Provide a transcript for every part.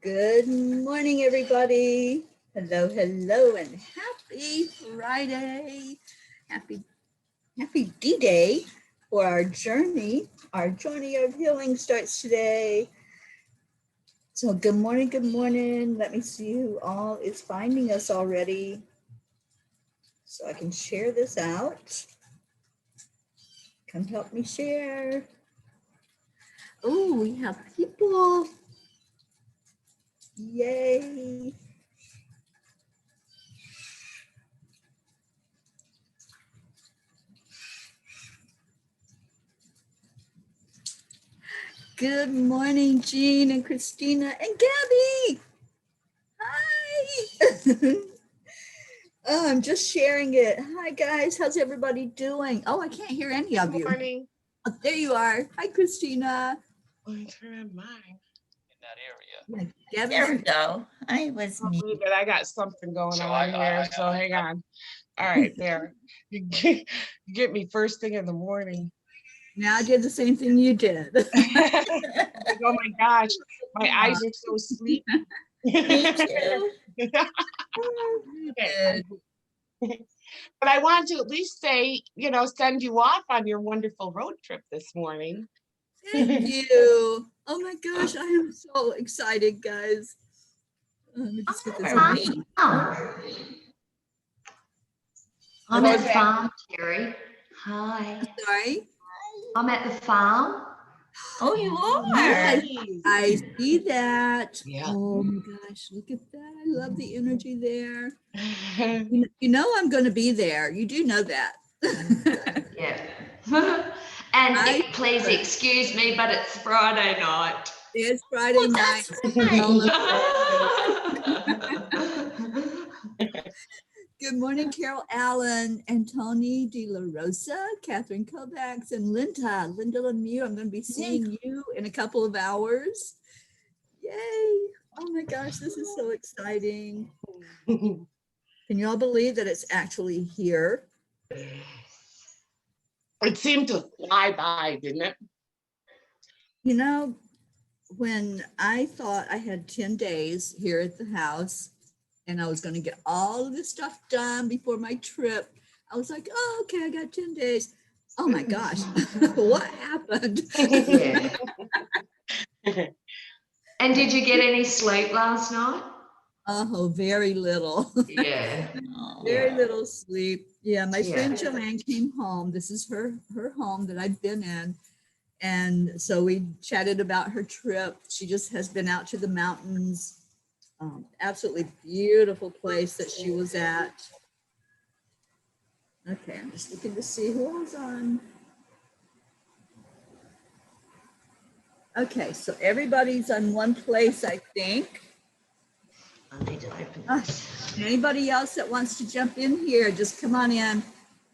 Good morning, everybody. Hello, hello, and happy Friday. Happy D-Day for our journey. Our journey of healing starts today. So good morning, good morning. Let me see who all is finding us already so I can share this out. Come help me share. Oh, we have people. Yay. Good morning, Jean and Christina and Gabby. Hi. Oh, I'm just sharing it. Hi, guys. How's everybody doing? Oh, I can't hear any of you. Good morning. Oh, there you are. Hi, Christina. Let me turn mine. In that area. Yeah, There we go. I was I'll me. believe it. I got something going So on here, so hang on. All right, there. You get me first thing in the morning. Now I did the same thing you did. Like, oh my gosh, my eyes are so sleepy. Me too. Okay. But I wanted to at least say, send you off on your wonderful road trip this morning. Thank you. Oh my gosh, I am so excited, guys. Let me just get this on. I'm at the farm, Teri. Hi. Sorry. I'm at the farm. Oh, you are. I see that. Yeah. Oh my gosh, look at that. I love the energy there. You know I'm going to be there. You do know that. Yeah. And please excuse me, but it's Friday night. It's Friday night. Good morning, Carol Allen and Tony De La Rosa, Catherine Kovacs, and Linda Lemieux. I'm going to be seeing you in a couple of hours. Yay. Oh my gosh, this is so exciting. Can you all believe that it's actually here? It seemed to fly by, didn't it? You know, when I thought I had 10 days here at the house and I was going to get all of this stuff done before my trip, I was like, oh, okay, I got 10 days. Oh my gosh, what happened? Yeah. And did you get any sleep last night? Oh, very little. Yeah. Very little sleep. Yeah, my friend Joanne came home. This is her home that I've been in. And so we chatted about her trip. She just has been out to the mountains. Absolutely beautiful place that she was at. Okay, I'm just looking to see who else on. Okay, so everybody's on one place, I think. I need to open this. Anybody else that wants to jump in here, just come on in.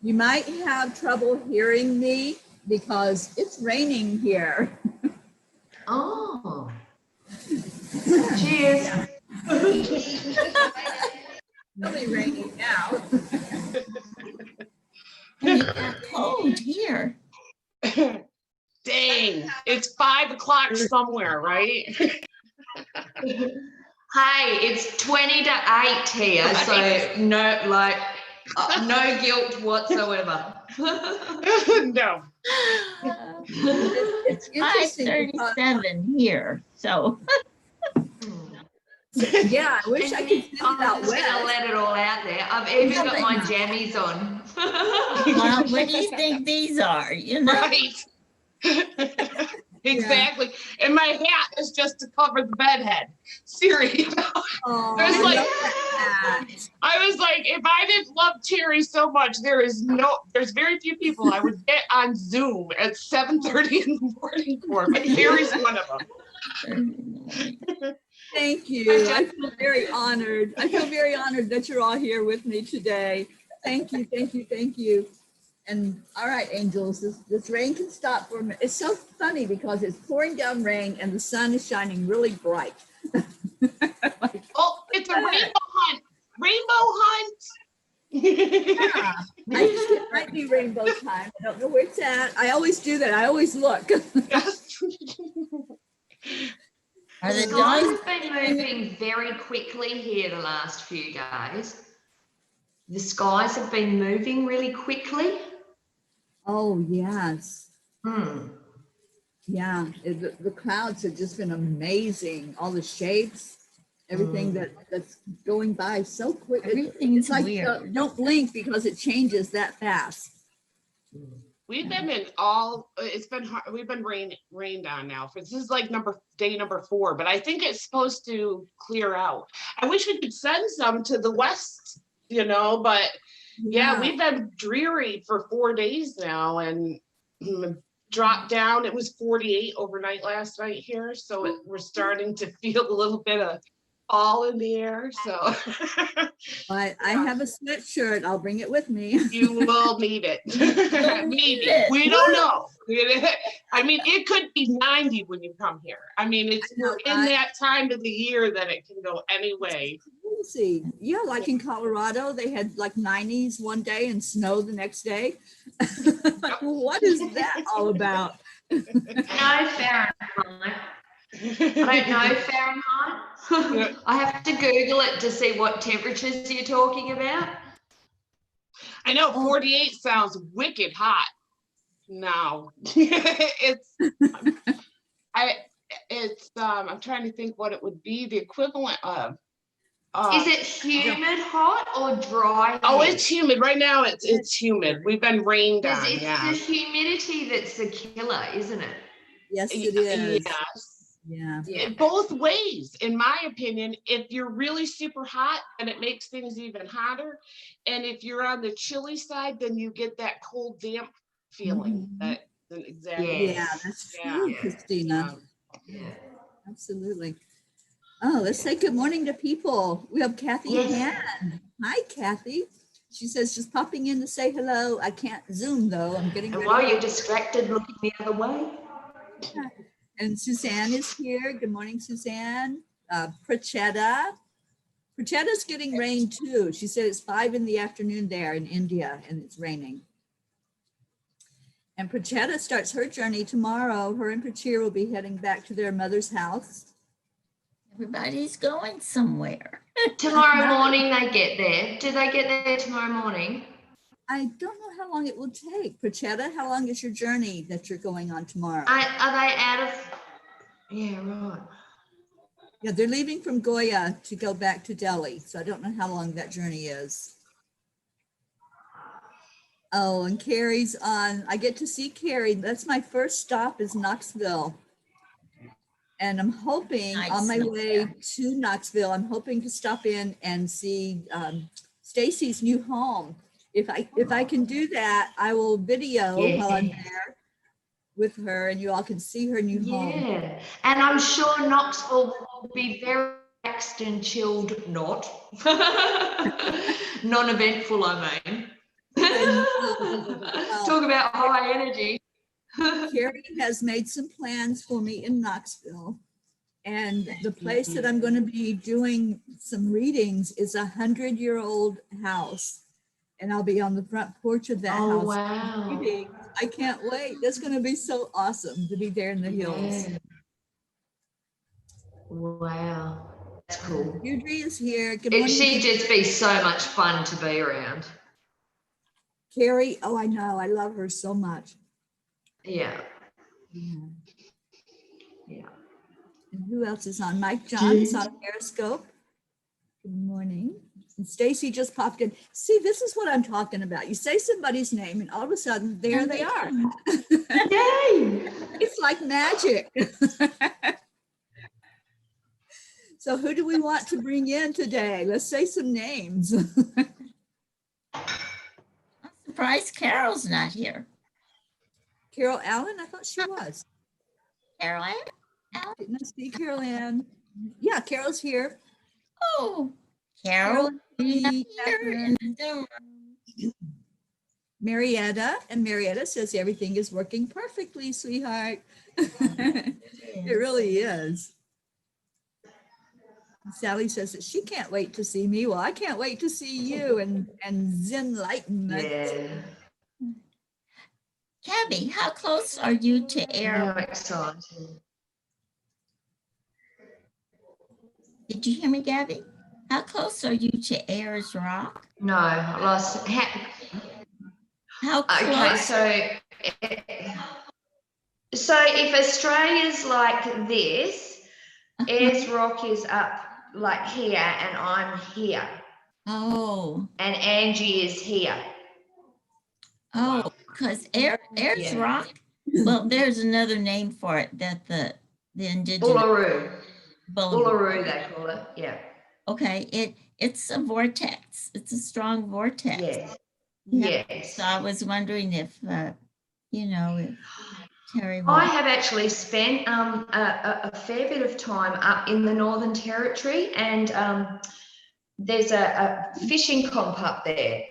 You might have trouble hearing me because it's raining here. Oh. Cheers. Really raining now. And it got cold here. Dang, it's 5 o'clock somewhere, right? Hey, it's 20 to 8 here, so no guilt whatsoever. No. It's interesting. 5:37 here, so. Yeah, I wish I could send it out I'm just west. gonna let it all out there. I've even got my jammies on. Well, what do you think these are? You know, Right. Exactly. And my hat is just to cover the bed head. Seriously. Oh, I was like, if I didn't love Teri so much, there's very few people I would get on Zoom at 7:30 in the morning for, but Teri's one of them. Thank you. I feel very honored. I feel very honored that you're all here with me today. Thank you, thank you, thank you. And all right, angels, this rain can stop for a minute. It's so funny because it's pouring down rain and the sun is shining really bright. Oh, it's a rainbow hunt. Rainbow hunt. Yeah, I think it might be rainbow time. I don't know where it's at. I always do that. I always look. Are The the skies dogs have been moving very quickly here the last few days? The skies have been moving really quickly. Oh, yes. Hmm. Yeah, the clouds have just been amazing. All the shapes, everything that's going by so quick. Everything's It's like weird. don't blink because it changes that fast. We've been in all, it's been hard, we've been rained on now for, this is like day number 4, but I think it's supposed to clear out. I wish we could send some to the west, but yeah, we've been dreary for 4 days now, and dropped down. It was 48 overnight last night here, so we're starting to feel a little bit of fall in the air, so. But I have a sweatshirt. I'll bring it with me. You will need it. Maybe. it. We don't know. I mean, it could be 90 when you come here. I mean, we're in that time of the year that it can go any way. Crazy. Yeah, like in Colorado, they had like 90s one day and snow the next day. Like, what is that all about? No Fahrenheit. I don't know Fahrenheit. I have to Google it to see what temperatures you're talking about. I know 48 sounds wicked hot now. I'm trying to think what it would be the equivalent of. Is it humid hot or dry? Oh, it's humid. Right now it's humid. We've been rained on. It's the humidity that's the killer, isn't it? Yes, it is. Yes. Yeah. Both ways, in my opinion. If you're really super hot, then it makes things even hotter. And if you're on the chilly side, then you get that cold, damp feeling. Exactly. Yeah, that's true, Christina. Yeah. Absolutely. Oh, let's say good morning to people. We have Kathy Han. Hi, Kathy. She says just popping in to say hello. I can't Zoom though. I'm getting ready. While you're distracted looking the other way. And Suzanne is here. Good morning, Suzanne. Prachetta's getting rain too. She said it's 5 in the afternoon there in India and it's raining. And Prachetta starts her journey tomorrow. Her and Prachir will be heading back to their mother's house. Everybody's going somewhere. Tomorrow morning they get there. Do they get there tomorrow morning? I don't know how long it will take. Prachetta, how long is your journey that you're going on tomorrow? Are they out of? Yeah, right. Yeah, they're leaving from Goya to go back to Delhi. So I don't know how long that journey is. Oh, and Carrie's on. I get to see Carrie. That's my first stop is Knoxville. And I'm hoping on my way to Knoxville, I'm hoping to stop in and see Stacy's new home. If I can do that, I will video while I'm there with her and you all can see her new home. Yeah, and I'm sure Knoxville will be very relaxed and chilled, non-eventful, I mean. Talk about high energy. Carrie has made some plans for me in Knoxville. And the place that I'm going to be doing some readings is a 100-year-old house. And I'll be on the front porch of that house. Wow. I can't wait. That's going to be so awesome to be there in the hills. Yeah. Wow. That's cool. Deirdre is here. Good morning. She'd just be so much fun to be around. Carrie, oh, I know. I love her so much. Yeah. And who else is on? Mike John is on Periscope. Good morning. And Stacy just popped in. See, this is what I'm talking about. You say somebody's name and all of a sudden, there they are. Yay! It's like magic. So who do we want to bring in today? Let's say some names. I'm surprised Carol's not here. Carol Allen? I thought she was. Carol Allen? Didn't I see Carol Ann? Yeah, Carol's here. Oh, Carol here. Marietta, and Marietta says everything is working perfectly, sweetheart. It really is. Sally says that she can't wait to see me. Well, I can't wait to see you and Zen Enlightenment. Yeah. Cabby, how close are you to air? I'm excited. Did you hear me, Gabby? How close are you to Ayers Rock? No, I lost. How close? Okay, so if Australia's like this, Ayers Rock is up like here, and I'm here. Oh. And Angie is here. Oh, because Ayers Rock. Well, there's another name for it that the indigenous. Uluru. Uluru, they call it. Yeah. Okay. It's a vortex. It's a strong vortex. Yes. Yeah. Yes. So I was wondering if if Teri. I have actually spent a fair bit of time up in the Northern Territory, and there's a fishing comp up there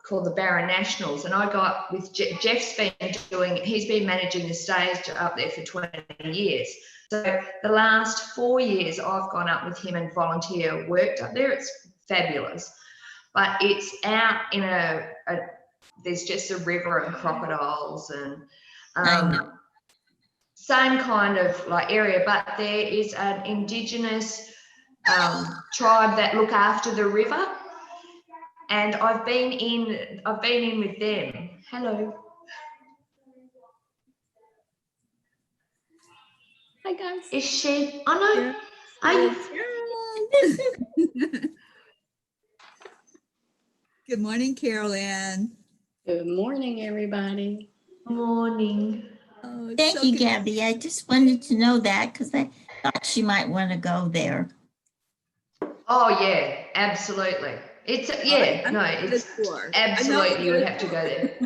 called the Barra Nationals, and I go up with Jeff's he's been managing the stage up there for 20 years. So the last 4 years I've gone up with him and volunteer worked up there. It's fabulous, but it's out in there's just a river and crocodiles and same kind of like area, but there is an indigenous tribe that look after the river, and I've been in with them. Hello. Hi guys. Is she? I know. Good morning, Carol Ann. Good morning, everybody. Morning. Oh, Thank you, Gabby. I just wanted to know that because I thought she might want to go there. Oh yeah, absolutely. It's absolutely you would have to go there.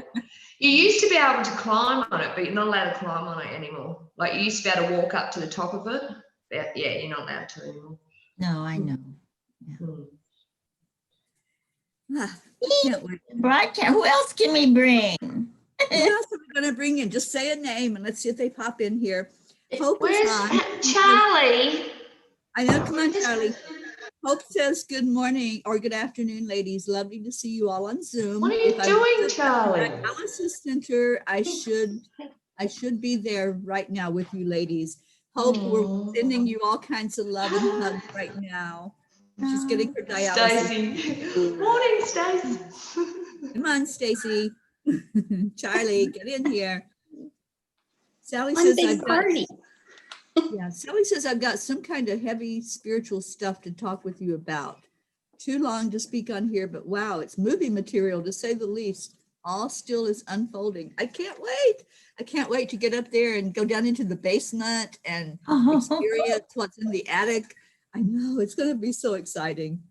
You used to be able to climb on it, but you're not allowed to climb on it anymore. Like you used to be able to walk up to the top of it. But yeah, you're not allowed to anymore. No, I know. I can't wait. Broadcast. Who else can we bring? Who else are we going to bring in? Just say a name and let's see if they pop in here. Hope Where's is on. Charlie? I know. Come on, Charlie. Hope says good morning or good afternoon, ladies. Lovely to see you all on Zoom. What are you doing, Charlie? Analysis Center. I should be there right now with you, ladies. Hope we're sending you all kinds of love and hugs right now. She's getting her dialysis. Stacy. Morning, Stacy. Come on, Stacy. Charlie, get in here. Sally One says big I've got party. Yeah, Sally says I've got some kind of heavy spiritual stuff to talk with you about. Too long to speak on here, but wow, it's movie material to say the least. All still is unfolding. I can't wait. I can't wait to get up there and go down into the basement and experience what's in the attic. I know it's going to be so exciting.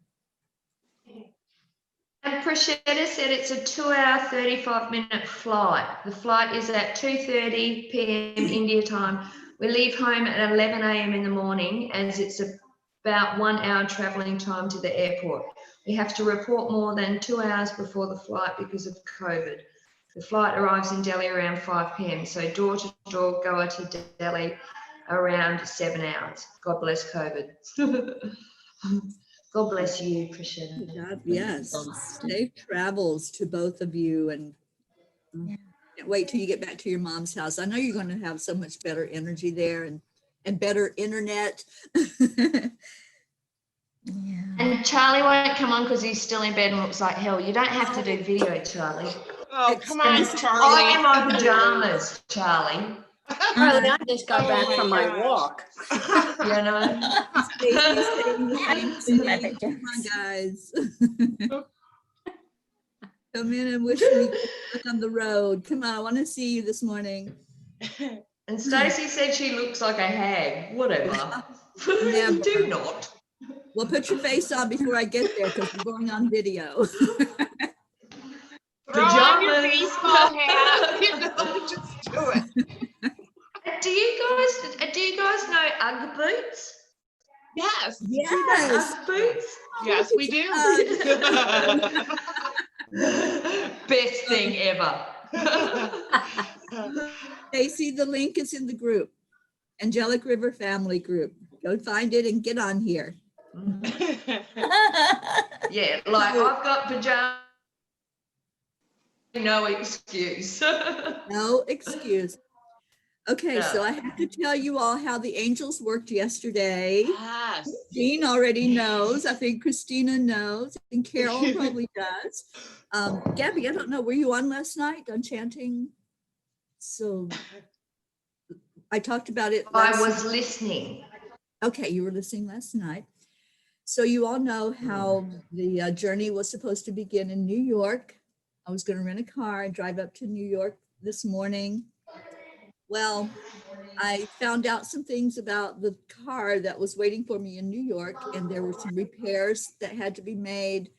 And Prashetta said it's a 2-hour, 35-minute flight. The flight is at 2:30 p.m. India time. We leave home at 11 a.m. in the morning, as it's about 1 hour traveling time to the airport. We have to report more than 2 hours before the flight because of COVID. The flight arrives in Delhi around 5 p.m. So door to door, Goa to Delhi around 7 hours. God bless COVID. God bless you, Prashetta. Yes, safe travels to both of you, and can't wait till you get back to your mom's house. I know you're going to have so much better energy there and better internet. Yeah. And Charlie won't come on because he's still in bed and looks like hell. You don't have to do video, Charlie. Oh, come on, I Charlie. am my pajamas, Charlie. Charlie, I just got back from my walk. You know? Come on, guys. Come in and wish me good luck on the road. Come on, I want to see you this morning. And Stacey said she looks like a hag. Whatever. Never. Do not. Well, put your face on before I get there because we're going on video. Throw on your baseball hat. You know, just do it. Do you guys know Ugg boots? Yes. Yes. Ugg boots? Yes, we do. Best thing ever. Stacy, the link is in the group, Angelic River Family Group. Go find it and get on here. Yeah, like I've got pajamas. No excuse. No excuse. Okay, so Yeah. I have to tell you all how the Angels worked yesterday. Yes. Jean already knows. I think Christina knows, and Carol probably does. Gabby, I don't know. Were you on last night on chanting? So I talked about it. I was listening. Okay, you were listening last night. So you all know how the journey was supposed to begin in New York. I was going to rent a car and drive up to New York this morning. Well, I found out some things about the car that was waiting for me in New York, and there were some repairs that had to be made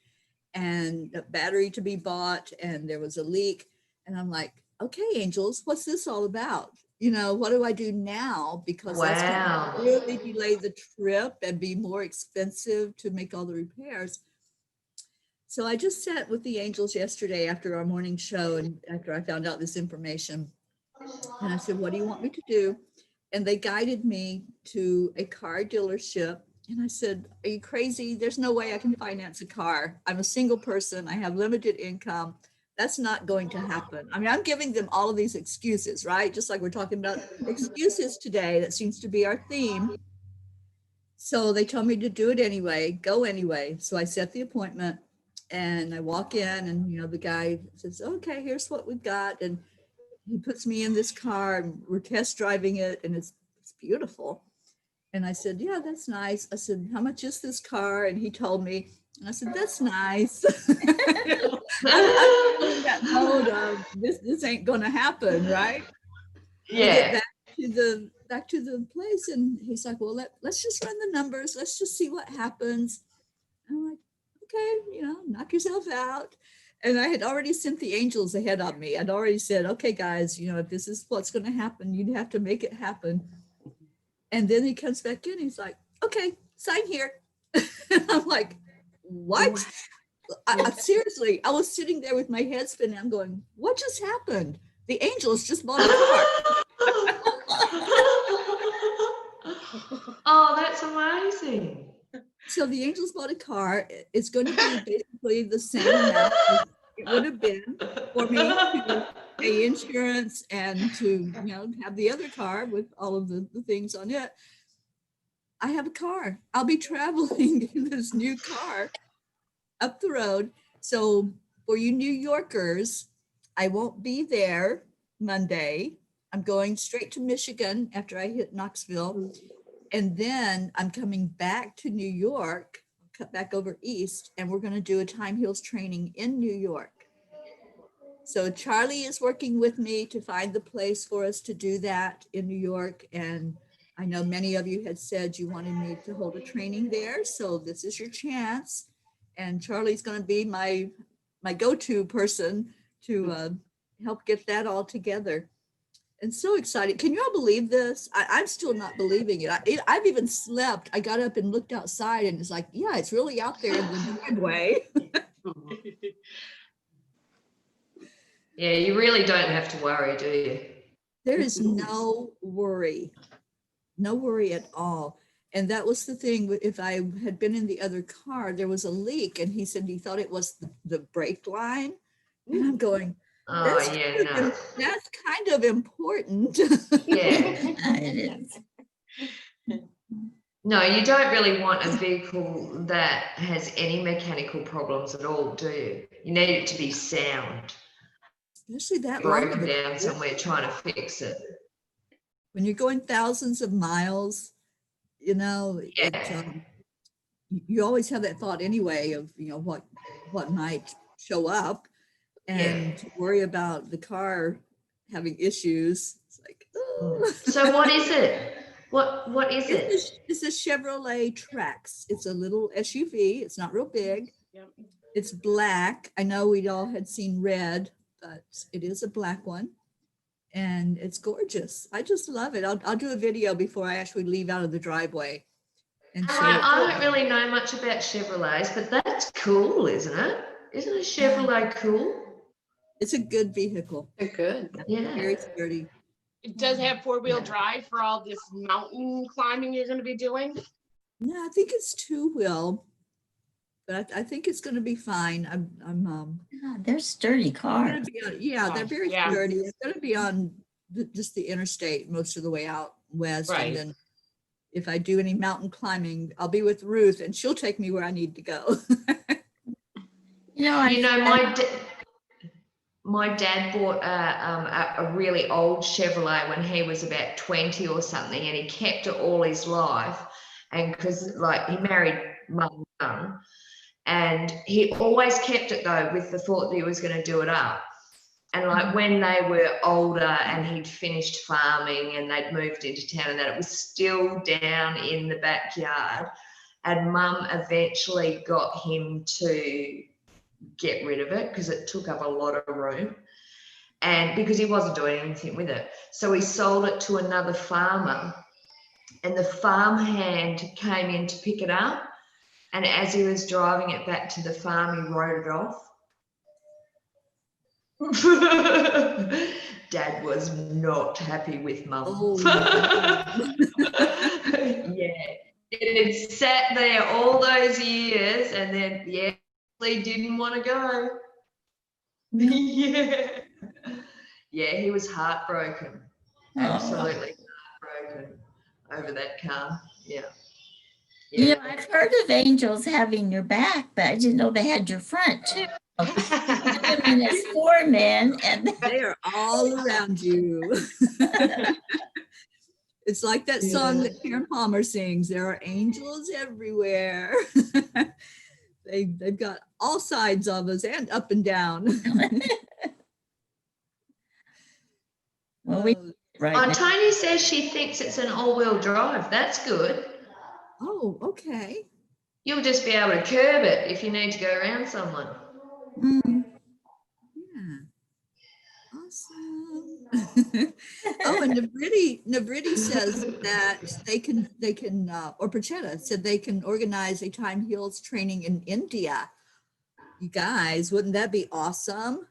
and a battery to be bought, and there was a leak. And I'm like, okay, Angels, what's this all about? You know, what do I do now? Because that's going Wow. to really delay the trip and be more expensive to make all the repairs. So I just sat with the Angels yesterday after our morning show and after I found out this information. And I said, what do you want me to do? And they guided me to a car dealership. And I said, are you crazy? There's no way I can finance a car. I'm a single person. I have limited income. That's not going to happen. I mean, I'm giving them all of these excuses, right? Just like we're talking about excuses today. That seems to be our theme. So they told me to do it anyway, go anyway. So I set the appointment and I walk in and, you know, the guy says, okay, here's what we've got. And he puts me in this car and we're test driving it and it's beautiful. And I said, yeah, that's nice. I said, how much is this car? And he told me, and I said, that's nice. I'm in that mode of this ain't gonna happen, right? Yeah. We get back to the place and he's like, well, let's just run the numbers. Let's just see what happens. And I'm like, okay, you know, knock yourself out. And I had already sent the Angels ahead of me. I'd already said, okay, guys, you know, if this is what's going to happen, you'd have to make it happen. And then he comes back in. He's like, okay, sign here. And I'm like, what? Seriously, I was sitting there with my head spinning. I'm going, what just happened? The Angels just bought a car. Oh, that's amazing. So the Angels bought a car. It's going to be basically the same amount as it would have been for me to pay insurance and to, you know, have the other car with all of the things on it. I have a car. I'll be traveling in this new car up the road. So for you New Yorkers, I won't be there Monday. I'm going straight to Michigan after I hit Knoxville. And then I'm coming back to New York, cut back over east, and we're going to do a Time Heals training in New York. So Charlie is working with me to find the place for us to do that in New York. And I know many of you had said you wanted me to hold a training there. So this is your chance. And Charlie's going to be my go-to person to help get that all together. And so excited. Can you all believe this? I'm still not believing it. I've even slept. I got up and looked outside and it's like, yeah, it's really out there in the driveway. Yeah, you really don't have to worry, do you? There is no worry at all. And that was the thing. If I had been in the other car, there was a leak and he said he thought it was the brake line. And I'm going, that's kind of important. Yeah. It is. No, you don't really want a vehicle that has any mechanical problems at all, do you? You need it to be sound. Especially that broken down somewhere trying to fix it. When you're going thousands of miles, you know, you always have that thought anyway of, you know, what might show up, and to worry about the car having issues. It's like, oh. So what is it? What is it? It's a Chevrolet Trax. It's a little SUV. It's not real big. Yep. It's black. I know we all had seen red, but it is a black one. And it's gorgeous. I just love it. I'll do a video before I actually leave out of the driveway. And I don't really know much about Chevrolets, but that's cool, isn't it? Isn't a Chevrolet cool? It's a good vehicle. They're good. Yeah. Very sturdy. It does have four-wheel drive for all this mountain climbing you're going to be doing. Yeah, I think it's two-wheel, but I think it's going to be fine. They're sturdy cars. They're very sturdy. It's going to be on just the interstate most of the way out west. Right. And then if I do any mountain climbing, I'll be with Ruth and she'll take me where I need to go. My dad bought a really old Chevrolet when he was about 20 or something, and he kept it all his life. And because like he married mum young, and he always kept it though with the thought that he was going to do it up. And like when they were older and he'd finished farming and they'd moved into town and that, it was still down in the backyard. And mum eventually got him to get rid of it because it took up a lot of room, and because he wasn't doing anything with it. So he sold it to another farmer, and the farmhand came in to pick it up, and as he was driving it back to the farm, he wrote it off. Dad was not happy with mum. Oh, yeah, it had sat there all those years, and then he didn't want to go. Yeah, he was heartbroken, absolutely heartbroken over that car. Yeah. You know, I've heard of angels having your back, but I didn't know they had your front too. And there's 4 men, and they are all around you. It's like that song that Karen Palmer sings, there are angels everywhere. They've got all sides of us and up and down. Well, Tony says she thinks it's an all-wheel drive. That's good. Oh, okay. You'll just be able to curb it if you need to go around someone. Yeah. Awesome. Oh, and Navriti says that they can, or Prachetta said they can organize a time heals training in India. You guys, wouldn't that be awesome?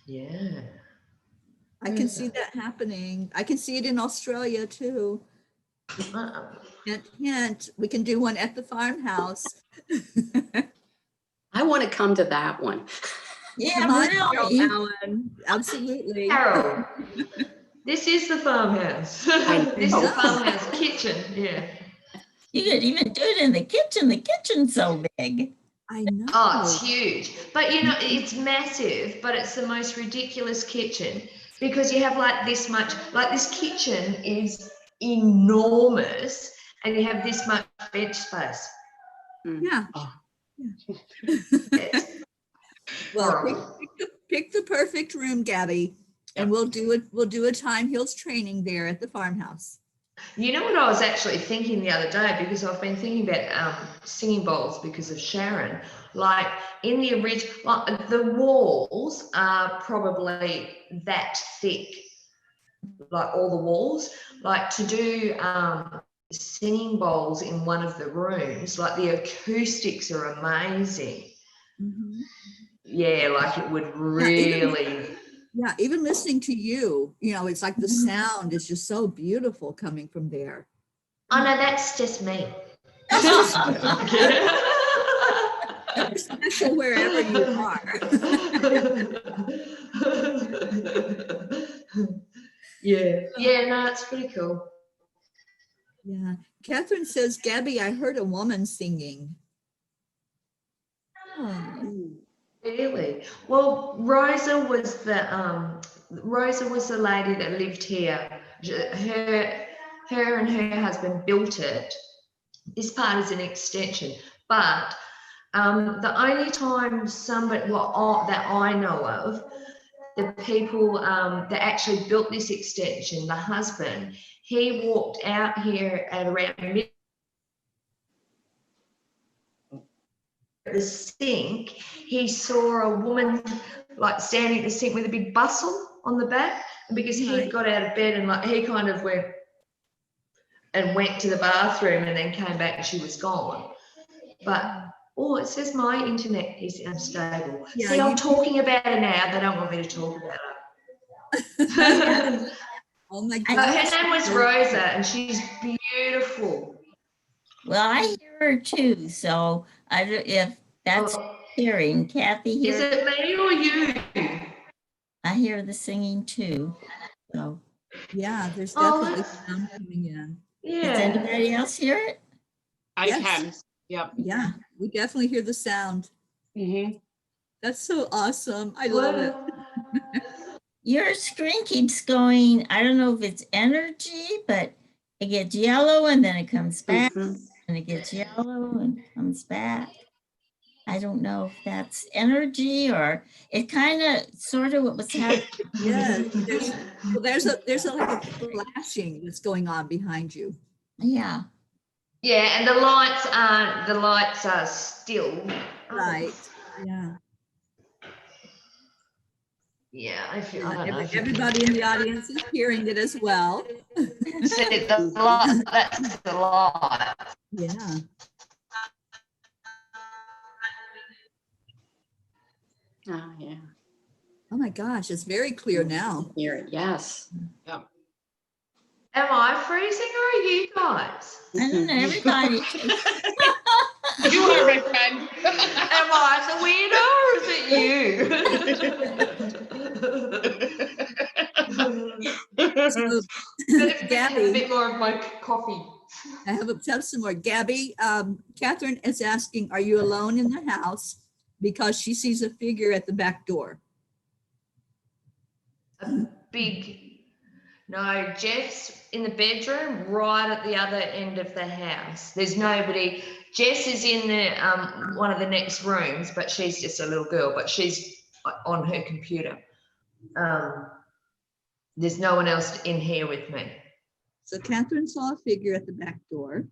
Yeah. I can see that happening. I can see it in Australia too. Hint, hint, we can do one at the farmhouse. I want to come to that one. Yeah, Come on, really. Alan. Absolutely. Carol, this is the farmhouse. This is the farmhouse kitchen. Yeah. You could even do it in the kitchen. The kitchen's so big. I know. Oh, it's huge. But you know, it's massive, but it's the most ridiculous kitchen because you have like this much, like this kitchen is enormous and you have this much bench space. Yeah. Oh. Well, pick the perfect room, Gabby, and we'll do it. We'll do a time heals training there at the farmhouse. You know what I was actually thinking the other day, because I've been thinking about singing bowls because of Sharon. Like in the original, like the walls are probably that thick, like all the walls. Like to do singing bowls in one of the rooms, like the acoustics are amazing. Mm-hmm. Yeah, like it would really. Yeah, even listening to you, you know, it's like the sound is just so beautiful coming from there. Oh no, that's just me. You're special wherever you are. Yeah, no, it's pretty cool. Yeah, Catherine says, Gabby, I heard a woman singing. Oh. Really? Well, Rosa was the lady that lived here. Her and her husband built it. This part is an extension, but the only time somebody that I know of, the people that actually built this extension, the husband, he walked out here at around mid. The sink, he saw a woman like standing at the sink with a big bustle on the back, and because he got out of bed and like he kind of went to the bathroom and then came back and she was gone. But it says my internet is unstable. Yeah, see, I'm talking about it now. They don't want me to talk about it. Oh my God. Her name was Rosa and she's beautiful. Well, I hear her too, so I don't if that's hearing. Kathy hears. Is it me or you? I I hear the singing too. So Yeah, there's Oh, definitely that's- sound coming in. does Yeah. anybody else hear it? I Yes. can. Yep. Yeah, we definitely hear the sound. Mm-hmm. That's so awesome. I love it. Your screen keeps going. I don't know if it's energy, but it gets yellow and then it comes back Mhm. and it gets yellow and comes back. I don't know if that's energy or it kind of sort of what was happening. Yeah, there's a like a flashing that's going on behind you. Yeah. Yeah, and the lights are still. Right. Yeah. Yeah, I feel. Yeah, I don't know if you can- everybody in the audience is hearing it as well. See, the light, that's the light. Yeah. Oh, yeah. Oh my gosh, it's very clear now. Hear it. Yes. Yep. Am I freezing or are you guys? I don't know. Everybody. You are, my friend. Am I the weirdo or is it you? So, Have a Gabby, bit more of my coffee. I have some more. Gabby, Catherine is asking, are you alone in the house? Because she sees a figure at the back door. A big. No, Jeff's in the bedroom right at the other end of the house. There's nobody. Jess is in the one of the next rooms, but she's just a little girl, but she's on her computer. There's no one else in here with me. So Catherine saw a figure at the back door.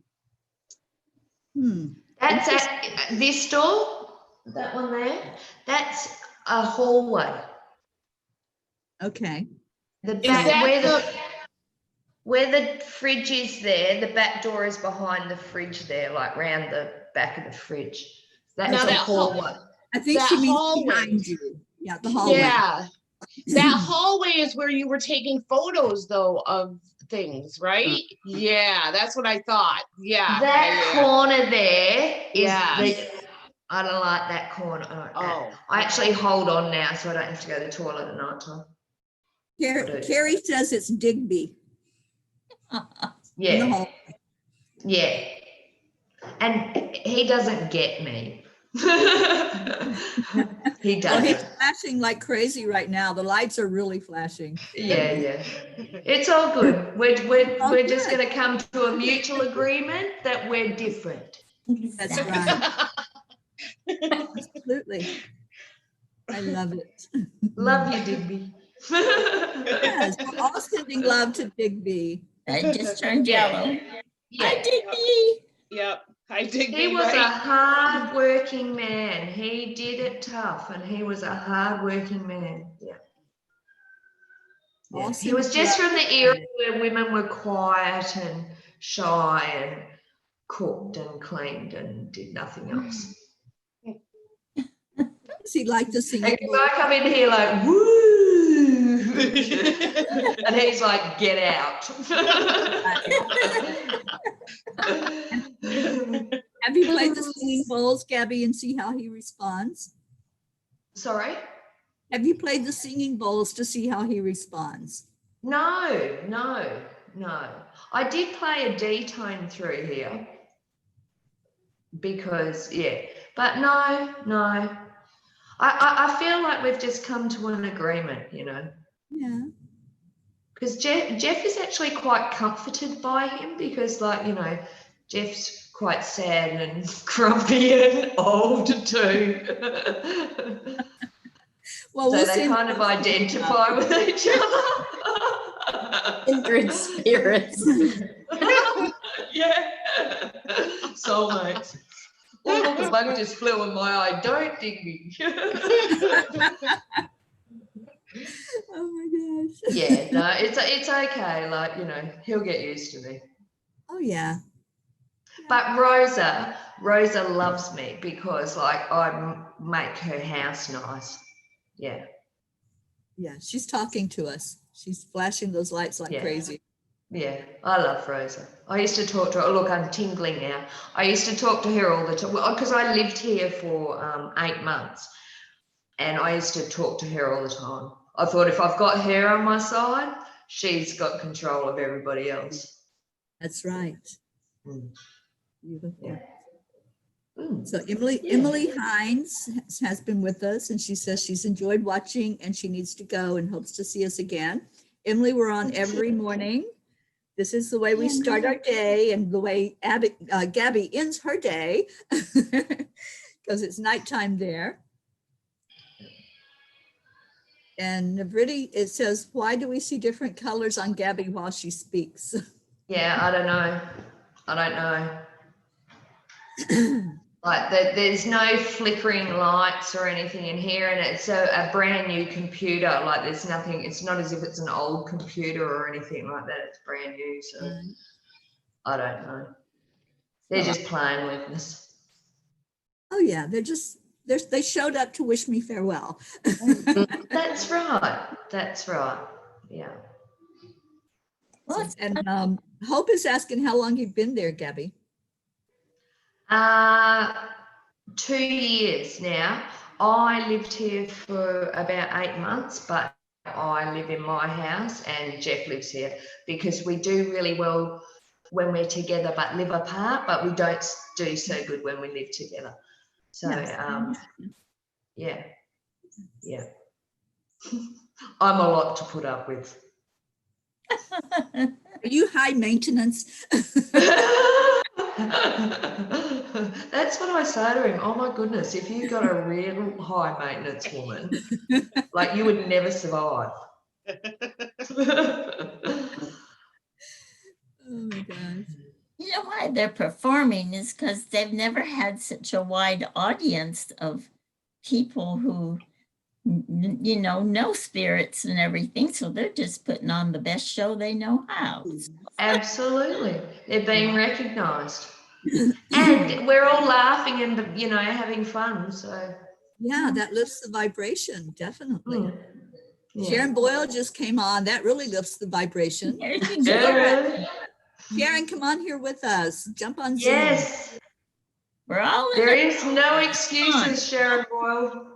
That's at this door, that one there. That's a hallway. Okay. The Is back that where the fridge is there, the back door is behind the fridge there, like round the back of the fridge. That's Now a that hallway. I think That she means hallway. behind you. Yeah, the hallway. Yeah. That hallway is where you were taking photos though of things, right? Yeah, that's what I thought. Yeah. That yeah. corner there is Yes. the. I don't like that corner. Oh. I actually hold on now, so I don't have to go to the toilet at night time. Carrie says it's Digby. In the Yeah, hall. yeah, and he doesn't get me. He Oh, doesn't. he's flashing like crazy right now. The lights are really flashing. Yeah. It's all good. We're just good. going to come to a mutual agreement that we're different. That's right. Absolutely. I love it. Love you, Digby. Yes, we're all sending love to Digby. I just turned Yeah. yellow. Yeah. I did me. Yep. I did. He was a right. hard-working man. He did it tough, and he was a hard-working man. Yeah. All He was sending just love. from the era where women were quiet and shy and cooked and cleaned and did nothing else. Does he like to sing? And I come in here like, woo! And he's like, get out. Have you played the singing bowls, Gabby, and see how he responds? Sorry? Have you played the singing bowls to see how he responds? No. I did play a D tone through here because, yeah, but no. I feel like we've just come to an agreement, you know. Yeah. Because Jeff is actually quite comforted by him because, like, you know, Jeff's quite sad and grumpy and old too. Well, So we'll they send kind of identify with each other. Kindred spirits. Yeah. Soulmates. Oh, look, a bug just flew in my eye. Don't dig me. Oh my gosh. Yeah, no, it's okay. Like, you know, he'll get used to me. Oh yeah. But Rosa loves me because, like, I make her house nice. Yeah. Yeah, she's talking to us. She's flashing those lights like Yeah. crazy. Yeah, I love Rosa. I used to talk to her. Look, I'm tingling now. I used to talk to her all the time because I lived here for 8 months, and I used to talk to her all the time. I thought if I've got her on my side, she's got control of everybody else. That's right. Mm. Beautiful. Yeah. Mm. So Emily Hines has been with us, and she says she's enjoyed watching and she needs to go and hopes to see us again. Emily, we're on every morning. This is the way we start our day and the way Gabby ends her day because it's nighttime there. And Navritti, it says, why do we see different colors on Gabby while she speaks? Yeah, I don't know. Like there's no flickering lights or anything in here, and it's a brand new computer. Like there's nothing, it's not as if it's an old computer or anything like that. It's brand new, so I don't know. They're just playing with us. Oh yeah, they showed up to wish me farewell. That's right. That's right. Yeah. And Hope is asking how long you've been there, Gabby. 2 years now. I lived here for about 8 months, but I live in my house and Jeff lives here because we do really well when we're together but live apart, but we don't do so good when we live together. So yeah. I'm a lot to put up with. Are you high maintenance? That's what I say to him. Oh my goodness, if you got a real high maintenance woman, like you would never survive. Oh my gosh. You know why they're performing is because they've never had such a wide audience of people who, you know spirits and everything. So they're just putting on the best show they know how. Absolutely. They're being recognized. And we're all laughing and, you know, having fun. So yeah, that lifts the vibration, definitely. Yeah. Sharon Boyle just came on. That really lifts the vibration. There you go. Sharon, come on here with us. Jump on Zoom. Yes. We're all There is no excuses, Sharon Boyle.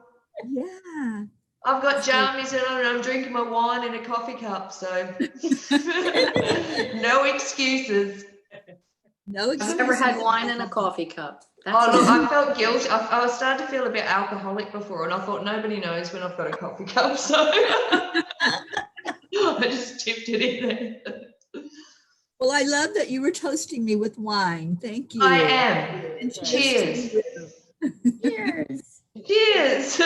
Yeah. I've got jammies and I'm drinking my wine in a coffee cup, so no excuses. No excuses. I've never had wine in a coffee cup. Oh look, I felt guilty. I was starting to feel a bit alcoholic before, and I thought nobody knows when I've got a coffee cup, so I just tipped it in there. Well, I love that you were toasting me with wine. Thank you. I am. And Cheers. Cheers. Cheers.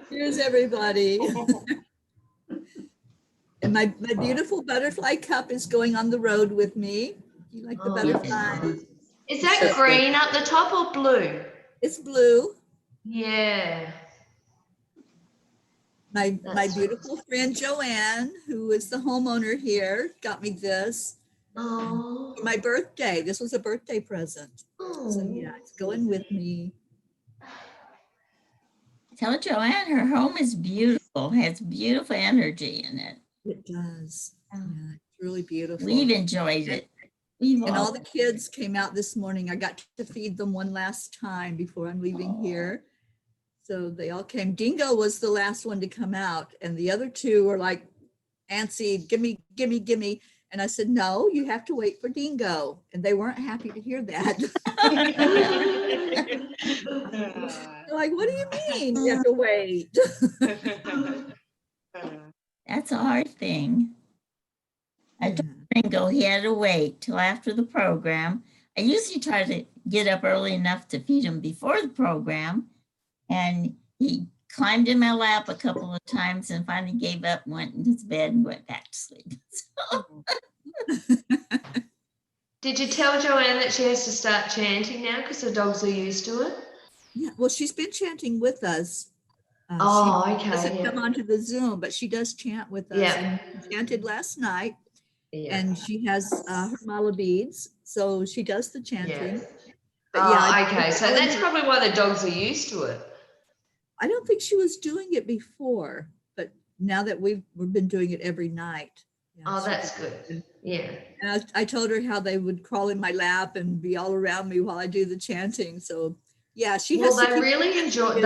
Cheers, everybody. And my beautiful butterfly cup is going on the road with me. You like the butterfly? Is that green at the top or blue? It's blue. Yeah. My beautiful friend Joanne, who is the homeowner here, got me this. Oh. For my birthday. This was a birthday present. So yeah, it's going with me. Tell Joanne her home is beautiful, has beautiful energy in it. It does. Yeah, it's really beautiful. We've enjoyed it. And all the kids came out this morning. I got to feed them one last time before I'm leaving here. So they all came. Dingo was the last one to come out. And the other two were like, antsy, gimme, gimme, gimme. And I said, no, you have to wait for Dingo. And they weren't happy to hear that. They're like, what do you mean you have to wait? That's a hard thing. I told Ringo he had to wait till after the program. I usually try to get up early enough to feed him before the program. And he climbed in my lap a couple of times and finally gave up, went in his bed and went back to sleep. So. Did you tell Joanne that she has to start chanting now because the dogs are used to it? Yeah, well, she's been chanting with us. She doesn't come onto the Zoom, but she does chant with us. Yeah. And she chanted last night. Yeah. And she has her mala beads, so she does the chanting. Yeah. But okay. So that's probably why the dogs are used to it. I don't think she was doing it before, but now that we've been doing it every night. Yeah, that's good. Yeah. And I told her how they would crawl in my lap and be all around me while I do the chanting. So Yeah, she Well, has to they keep really enjoy.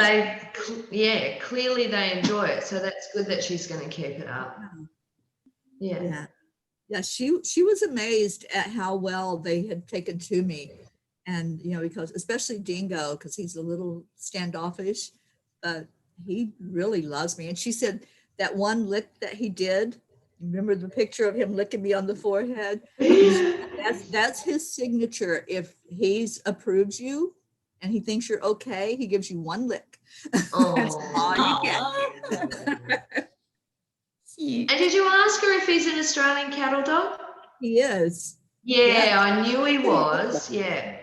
Clearly they enjoy it. So that's good that she's going to keep it up. Yeah. Yeah. Yeah, she was amazed at how well they had taken to me. And, because especially Dingo, because he's a little standoffish, but he really loves me. And she said that one lick that he did, remember the picture of him licking me on the forehead? That's his signature. If he's approves you and he thinks you're okay, he gives you one lick. That's all you get. Cute. And did you ask her if he's an Australian cattle dog? He is. Yeah, I knew he was. Yeah.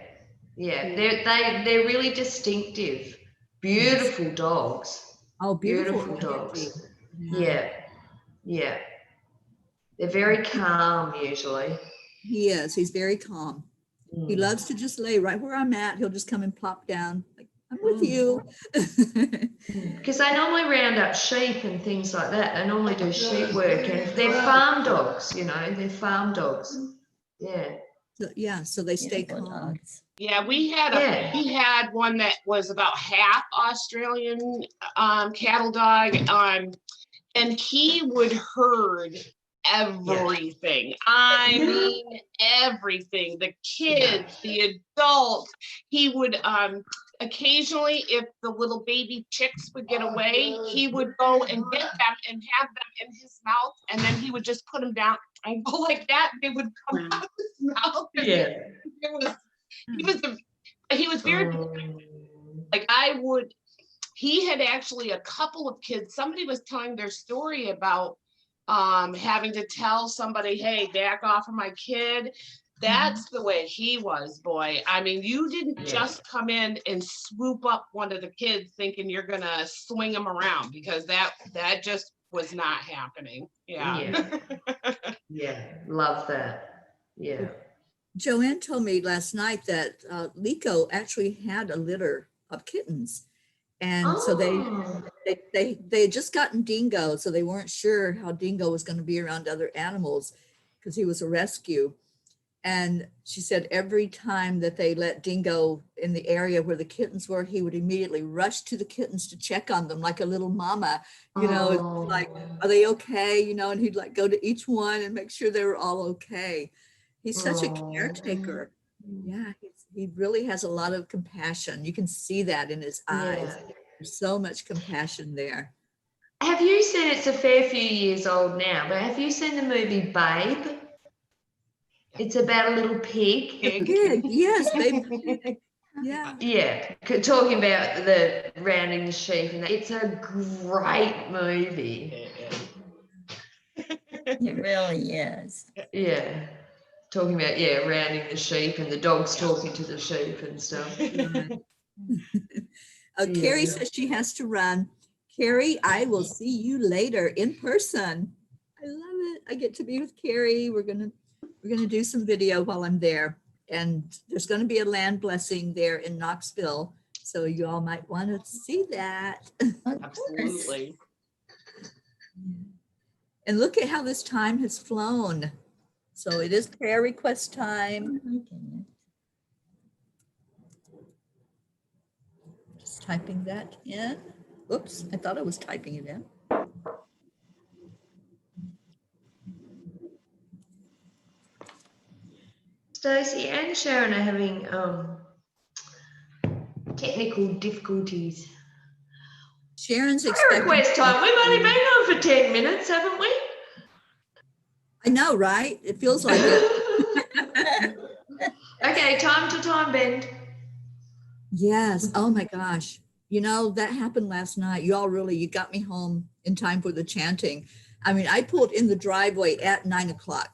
They're really distinctive. Beautiful dogs. Oh, Beautiful and dogs. handy. Yeah. They're very calm usually. He is. He's very calm. He loves to just lay right where I'm at. He'll just come and plop down. Like, I'm with you. Because they normally round up sheep and things like that. They normally do sheep work, and they're farm dogs, they're farm dogs. Yeah. So they stay Beautiful calm. dogs. Yeah, we had one that was about half Australian cattle dog, and he would herd everything. I mean everything. The kids, the adults. He would occasionally, if the little baby chicks would get away, he would go and get them and have them in his mouth, and then he would just put them down and go like that. They would come out of his mouth. He was very like he had actually a couple of kids. Somebody was telling their story about having to tell somebody, hey, back off of my kid. That's the way he was, boy. I mean, you didn't just come in and swoop up one of the kids thinking you're gonna swing them around, because that just was not happening. Yeah. Love that. Yeah. Joanne told me last night that Lico actually had a litter of kittens. And so they had just gotten Dingo, so they weren't sure how Dingo was going to be around other animals because he was a rescue. And she said every time that they let Dingo in the area where the kittens were, he would immediately rush to the kittens to check on them like a little mama, like, are they okay? And he'd like go to each one and make sure they were all okay. He's such a caretaker. Yeah, he really has a lot of compassion. You can see that in his eyes. There's so much compassion there. Have you seen, it's a fair few years old now, but have you seen the movie Babe? It's about a little pig. Pig, yes, Babe. Yeah. Yeah, talking about the rounding the sheep, and it's a great movie. It really is. Yeah. Talking about, rounding the sheep and the dogs talking to the sheep and stuff. Carrie says she has to run. Carrie, I will see you later in person. I love it. I get to be with Carrie. We're gonna do some video while I'm there. And there's going to be a land blessing there in Knoxville. So you all might want to see that. Absolutely. And look at how this time has flown. So it is prayer request time. Oh my goodness. Just typing that in. Oops, I thought I was typing it in. Stacey and Sharon are having technical difficulties. Sharon's Prayer expecting. request time. We've only been on for 10 minutes, haven't we? I know, right? It feels like it. Okay, time to time bend. Yes. Oh my gosh. That happened last night. You got me home in time for the chanting. I mean, I pulled in the driveway at 9:00.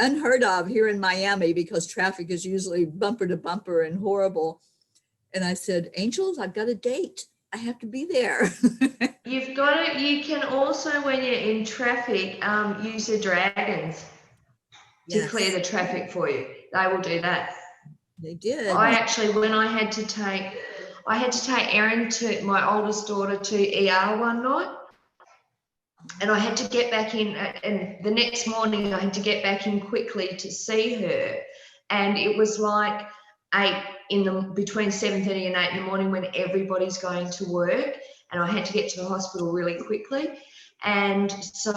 Unheard of here in Miami because traffic is usually bumper to bumper and horrible. And I said, Angels, I've got a date. I have to be there. You've got it. You can also, when you're in traffic, use the dragons to clear the traffic for you. They will do that. They did. I actually, when I had to take Erin, to my oldest daughter, to ER one night, and I had to get back in, and the next morning I had to get back in quickly to see her. And it was like between 7:30 and 8 in the morning when everybody's going to work, and I had to get to the hospital really quickly. And so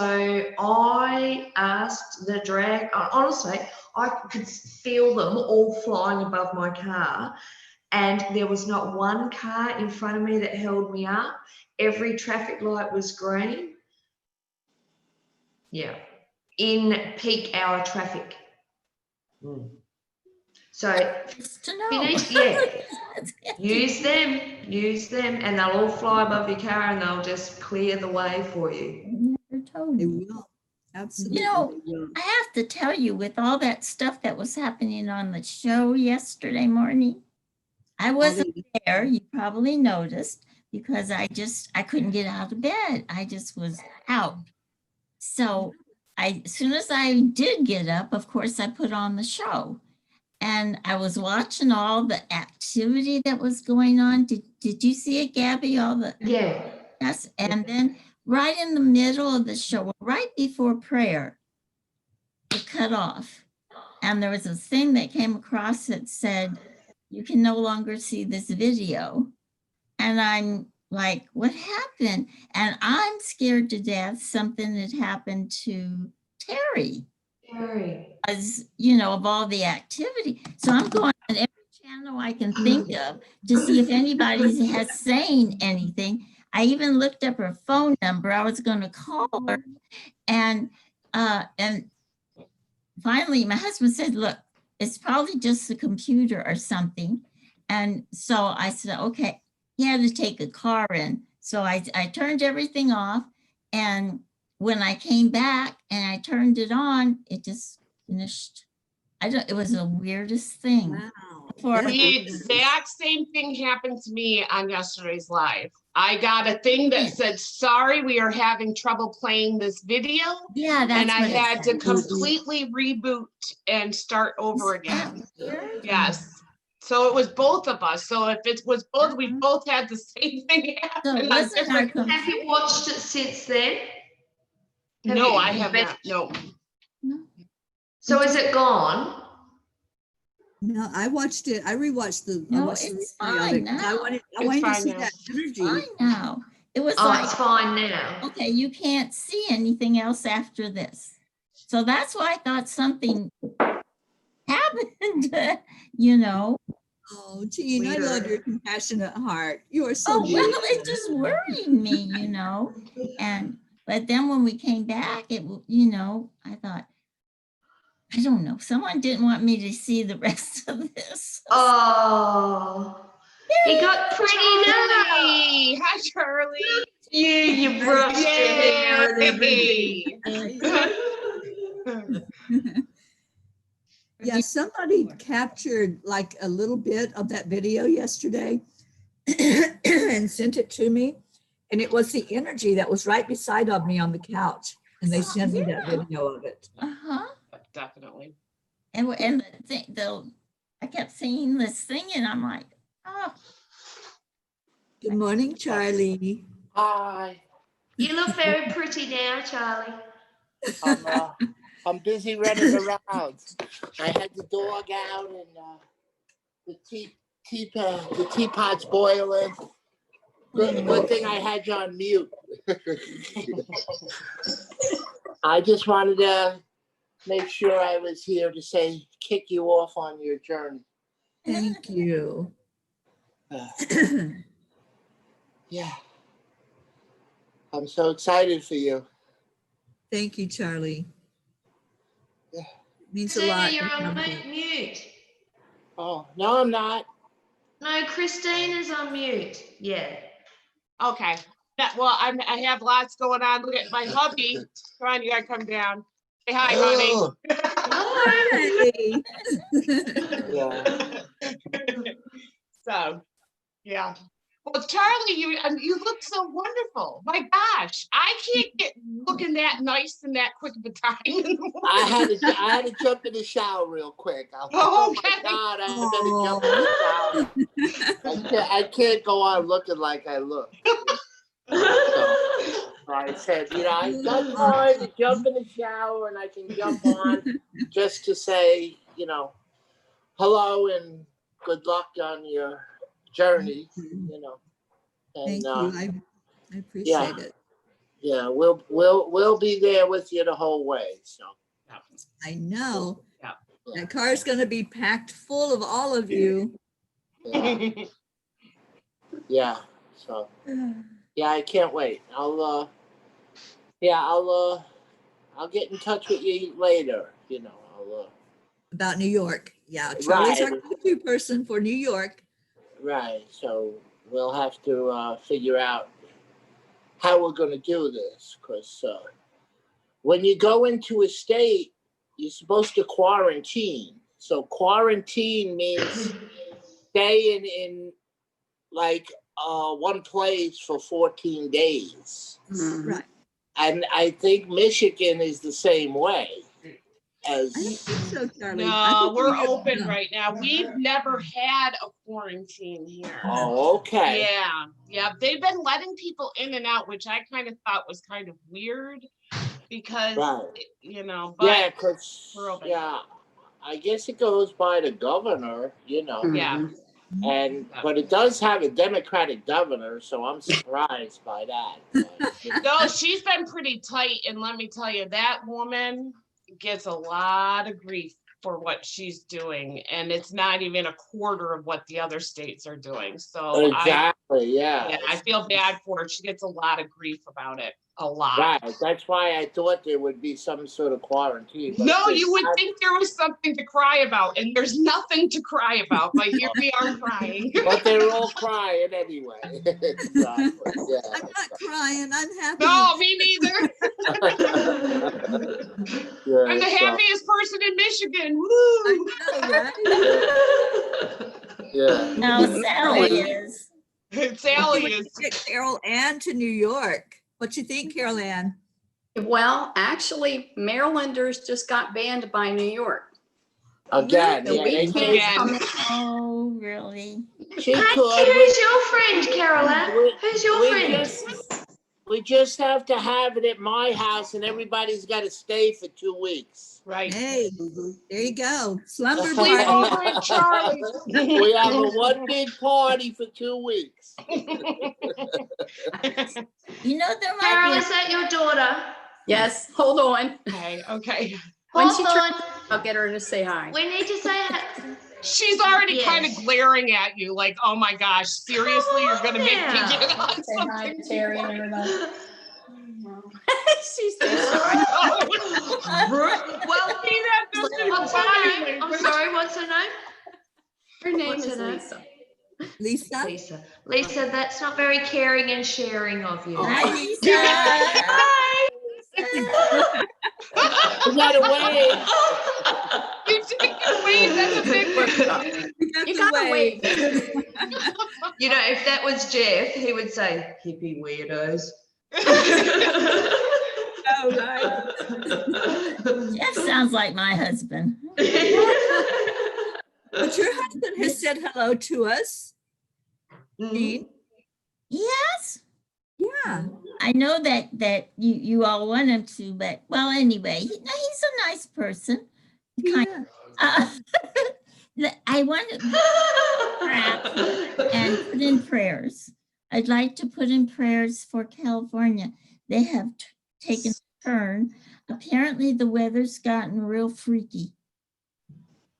I asked the drag, honestly, I could feel them all flying above my car, and there was not one car in front of me that held me up. Every traffic light was green. Yeah, in peak hour traffic. So Just to know. finish, yeah. Use them, and they'll all fly above your car, and they'll just clear the way for you. Never told They me. will. Absolutely. You know, they will. I have to tell you, with all that stuff that was happening on the show yesterday morning, I wasn't there. You probably noticed, because I couldn't get out of bed. I just was out. So as soon as I did get up, of course, I put on the show. And I was watching all the activity that was going on. Did you see it, Gabby? All the yes. And then right in the middle of the show, right before prayer, it cut off. And there was a thing that came across that said, "You can no longer see this video." And I'm like, what happened? And I'm scared to death something had happened to Teri. As you know, of all the activity. So I'm going on every channel I can think of to see if anybody has saying anything. I even looked up her phone number. I was going to call her, and finally my husband said, "Look, it's probably just the computer or something." And so I said, okay. He had to take a car in. So I turned everything off, and when I came back and I turned it on, it just finished. It was the weirdest thing. Wow. The exact same thing happened to me on yesterday's live. I got a thing that said, "Sorry, we are having trouble playing this video." Yeah, that's and I had to said. completely reboot and start over again. Yes. So it was both of us. So if it was both, we both had the same thing happen. So have you watched it since then? No, I have not. No. So is it gone? No, I watched it. I rewatched the. No, I watched it's the fine now. I wanted to see now. that energy. Fine now. It was it's fine now. Okay, you can't see anything else after this. So that's why I thought something happened, you know. Oh, Jean, I love your compassionate heart. You are so well, beautiful. it just worried me, you know. But then when we came back, you know, I thought, I don't know, someone didn't want me to see the rest of this. Oh, you got pretty now. Hi, Charlie. You brushed Yeah, somebody captured like a little bit of that video yesterday and sent it to me. And it was the energy that was right beside of me on the couch. And they sent me that video of it. Definitely. And I kept seeing this thing, and I'm like, oh. Good morning, Charlie. Hi. You look very pretty now, Charlie. I'm busy running around. I had the dog out, and the teapot's boiling. Good thing I had you on mute. I just wanted to make sure I was here to say, kick you off on your journey. Thank you. Yeah. I'm so excited for you. Thank you, Charlie. Yeah. It means a lot. You're on mute. Oh, no, I'm not. No, Christina's on mute. Yeah. Okay. Well, I have lots going on. Look at my hubby. Come on, you gotta come down. Say hi, honey. Hi. Yeah. So, yeah. Well, Charlie, you look so wonderful. My gosh, I can't get looking that nice and that quick of a time in the morning. I had to jump in the shower real quick. Oh my God, I better jump in the shower. I can't go on looking like I look. So I said, I got time to jump in the shower, and I can jump on just to say, hello and good luck on your journey, you know. And, Thank you. I appreciate yeah. it. Yeah, we'll be there with you the whole way. So I know. Yeah. That car is going to be packed full of all of you. yeah. Yeah. So yeah, I can't wait. I'll get in touch with you later. You know, About New York. Yeah, Charlie's our right. go-to person for New York. Right. So we'll have to figure out how we're going to do this, because when you go into a state, you're supposed to quarantine. So quarantine means stay in like one place for 14 days. Right. And I think Michigan is the same way as. I don't think so, Charlie. I No, think we're have- open no. right now. We've never had a quarantine here. Oh, okay. Yeah. They've been letting people in and out, which I kind of thought was kind of weird because, Right. you know, but Yeah, because we're open. I guess it goes by the governor, you know. Yeah. But it does have a Democratic governor, so I'm surprised by that. But, you know. No, she's been pretty tight, and let me tell you, that woman gets a lot of grief for what she's doing, and it's not even a quarter of what the other states are doing. So Exactly, I feel bad for her. She gets a lot of grief about it. A lot. Right. That's why I thought there would be some sort of quarantine. No, you would think there was something to cry about, and there's nothing to cry about, but here we are crying. But they're all crying anyway. Exactly. Yeah. I'm not crying. I'm happy. No, me neither. Yeah, I'm the so, happiest person in Michigan. Woo! I know, right? yeah. No, Sally is. Sally is. Get Carol Ann to New York. What you think, Carol Ann? Well, actually, Marylanders just got banned by New York. Again, So yeah, we they can't did. come in. Oh, really? She Hey, could. who's your friend, Caroline? Who's your friend? We just have to have it at my house, and everybody's got to stay for 2 weeks. Right. Hey, there you go. Slumber Sleep party. over at Charlie's. We have a one big party for 2 weeks. You know, there Carol, might is that your daughter? Yes, hold on. Okay. When Hold she on. turns, I'll get her to say hi. We need to say it. She's already Yes. kind of glaring at you like, oh my gosh, seriously, you're going to make me Yeah. get on Say hi something? to Terry and everybody. She's so shy. Well, see, that doesn't What's her bother name? me. I'm sorry, what's her name? Her name What's is her name? Lisa. Lisa? Lisa. Lisa, that's not very caring and sharing of you. Hi, Lisa. Hi. You gotta wait. You didn't wait. That's a big one. You gotta wait. You know, if that was Jeff, he would say, hippie weirdos. Oh, right. Jeff sounds like my husband. But your husband has said hello to us. Dean? Yes, Yeah. I know that you all want him to, but well, anyway, he's a nice person. Yeah. I want to and put in prayers. I'd like to put in prayers for California. They have taken a turn. Apparently, the weather's gotten real freaky.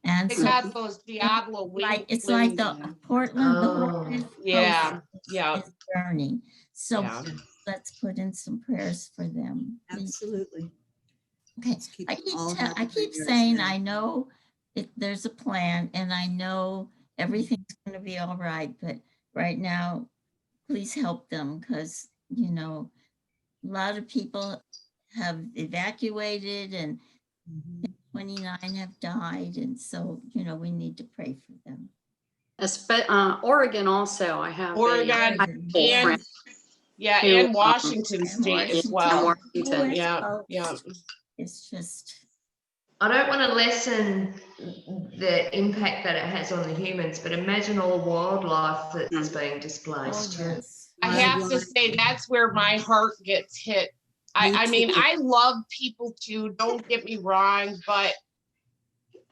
And They so got those Diablo winds. it's like the Portland, the Oh. Hornets Yeah, is burning. So Yeah. let's put in some prayers for them. please. Absolutely. Okay, Let's keep I them all keep, I happy keep fingers saying, and- I know there's a plan and I know everything's going to be all right, but right now, please help them because, you know, a lot of people have evacuated and Mhm. 29 have died. And so, you know, we need to pray for them. Oregon also, I have. Oregon a and friend yeah, who, and Washington State as in well. Washington. Yeah. It's just, I don't want to lessen the impact that it has on the humans, but imagine all the wildlife that's being oh, displaced. yes. I have to say that's where my heart gets hit. I mean, too. I love people too, don't get me wrong, but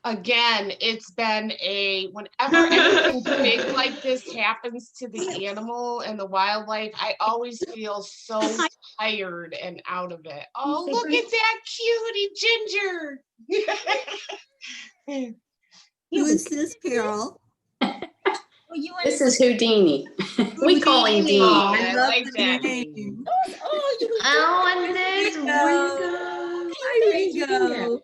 again, it's been whenever anything big like this happens to the animal and the wildlife, I always feel so tired and out of it. Oh, look at that cutie Ginger. Who is this, Carol? Oh, you want This is Houdini. We call him Houdini. Dini. I love like the that name. Oh, you Oh, and there's Ringo. Ringo. Hi, Ringo.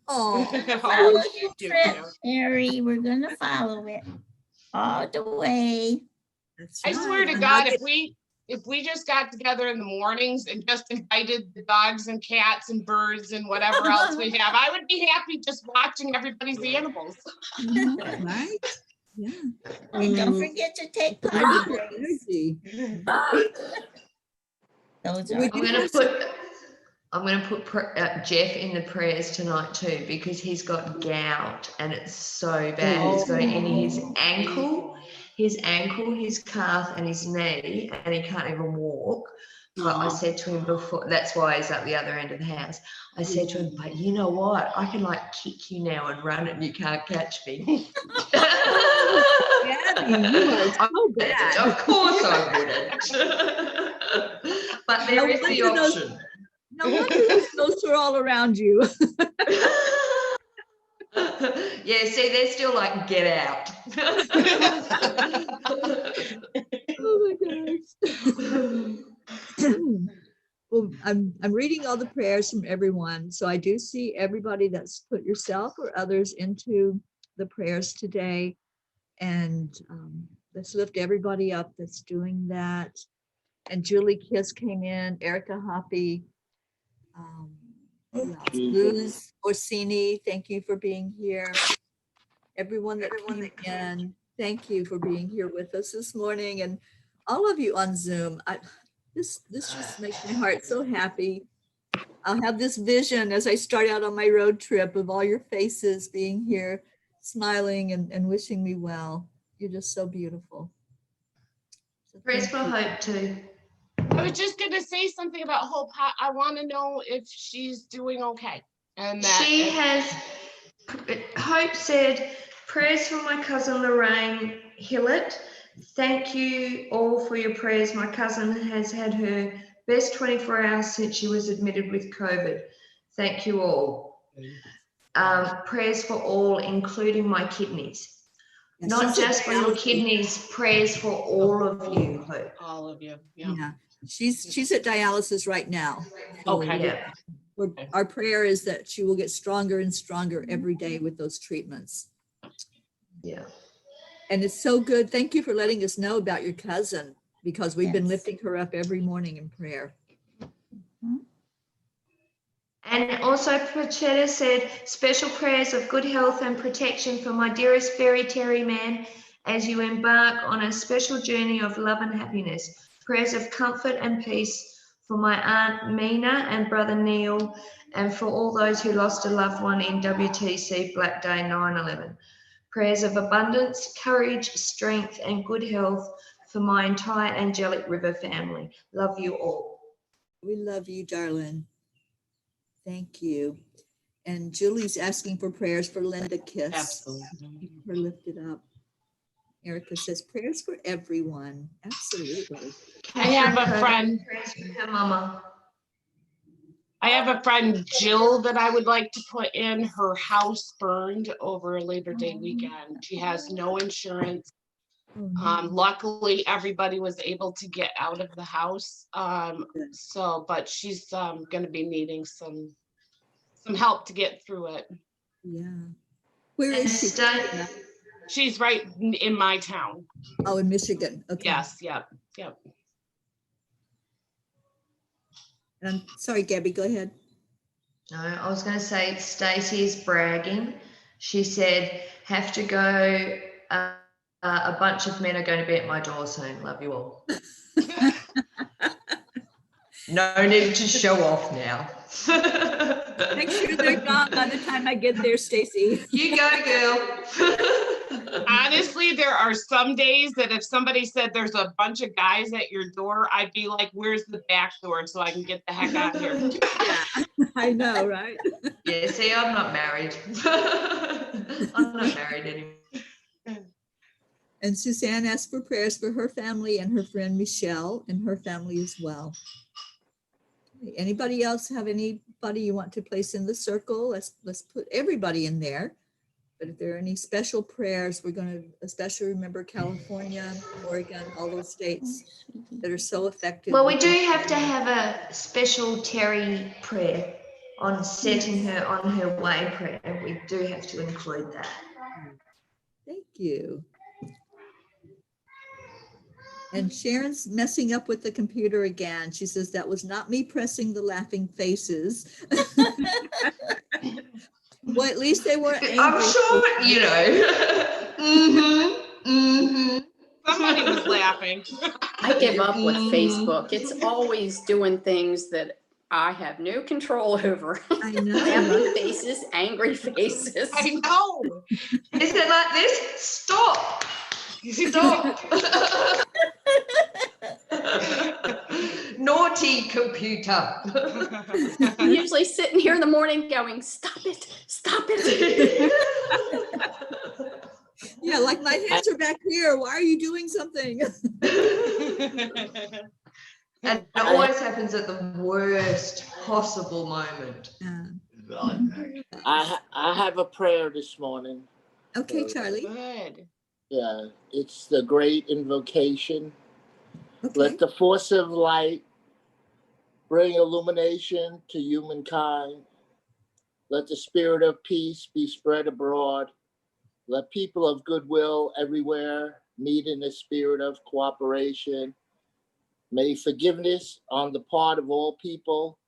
Oh, follow Oh, your cute. trip, Mary. We're gonna follow it all the way. that's I swear right. to And God, I'll if we just got together in the mornings and just invited the dogs and cats and birds and whatever else we have, I would be happy just watching everybody's animals. get- right? Yeah. And don't forget to take potty breaks. Energy. Those We are do I'm gonna have some- put Jeff in the prayers tonight too, because he's got gout and it's so bad. He's got it in his ankle, his calf, and his knee, and he can't even walk. But I said to him before, that's why he's at the other end of the house. I said to him, but you know what? I can like kick you now and run and you can't catch me. Gabby, you are so bad. Of course I wouldn't. But there is the wonder those- option. No wonder those ghosts are all around you. Yeah, see, they're still like, get out. Oh my gosh. Well, I'm reading all the prayers from everyone. So I do see everybody that's put yourself or others into the prayers today. And let's lift everybody up that's doing that. And Julie Kiss came in, Erica Hoppy, Luz Orsini, thank you for being here. Everyone that came in, thank you for being here with us this morning, and all of you on Zoom. This just makes my heart so happy. I'll have this vision as I start out on my road trip of all your faces being here, smiling and wishing me well. You're just so beautiful. So Prayers thank for you. Hope too. I was just gonna say something about Hope. I want to know if she's doing okay. And that She has, Hope said, prayers for my cousin Lorraine Hillett. Thank you all for your prayers. My cousin has had her best 24 hours since she was admitted with COVID. Thank you all. Prayers for all, including my kidneys. Yeah, Not she's at just for your dialysis. kidneys, prayers for all of you, Hope. all of you. Yeah. Yeah, she's at dialysis right now. So Okay. Yeah. our prayer is that she will get stronger and stronger every day with those treatments. Yeah. And it's so good. Thank you for letting us know about your cousin, because we've been Yes. lifting her up every morning in prayer. And also Pachetta said, special prayers of good health and protection for my dearest fairy Terry man as you embark on a special journey of love and happiness. Prayers of comfort and peace for my Aunt Mina and brother Neil, and for all those who lost a loved one in WTC Black Day 9/11. Prayers of abundance, courage, strength, and good health for my entire Angelic River family. Love you all. We love you, darling. Thank you. And Julie's asking for prayers for Linda Kiss. Absolutely. Keep her lifted up. Erica says prayers for everyone. Absolutely. I have a friend. Prayers for her mama. I have a friend, Jill, that I would like to put in. Her house burned over Labor Day weekend. She has no insurance. Oh, no. Luckily, everybody was able to get out of the house. But she's going to be needing some help to get through it. Yeah. Where And is she? stay- She's right in my town. Oh, in Michigan. Okay. Yes, yep. And I'm sorry, Gabby, go ahead. No, I was going to say Stacey is bragging. She said, have to go. A bunch of men are going to be at my door soon. Love you all. No need to show off now. Make sure they're gone by the time I get there, Stacy. You go, girl. Honestly, there are some days that if somebody said there's a bunch of guys at your door, I'd be like, where's the back door so I can get the heck out of here? Yeah, I know, right? Yeah, see, I'm not married. I'm not married anymore. And Suzanne asked for prayers for her family and her friend Michelle and her family as well. Anybody else have anybody you want to place in the circle? Let's put everybody in there. But if there are any special prayers, we're going to especially remember California, Oregon, all those states that are so affected. Well, we do have to have a special Teri prayer on setting her on her way prayer. We do have to include that. Thank you. And Sharon's messing up with the computer again. She says that was not me pressing the laughing faces. Well, at least they weren't angry. I'm sure, you know. Somebody was laughing. I give up with Facebook. It's always doing things that I have no control over. I know. Laughing faces, angry faces. I know. Is it like this? Stop. Stop. Naughty computer. I'm usually sitting here in the morning going, stop it, stop it. Yeah, like my hands are back here. Why are you doing something? And it always happens at the worst possible moment. I have a prayer this morning. Okay, Charlie. Good. Yeah, it's the great invocation. Okay. Let the force of light bring illumination to humankind. Let the spirit of peace be spread abroad. Let people of goodwill everywhere meet in the spirit of cooperation. May forgiveness on the part of all people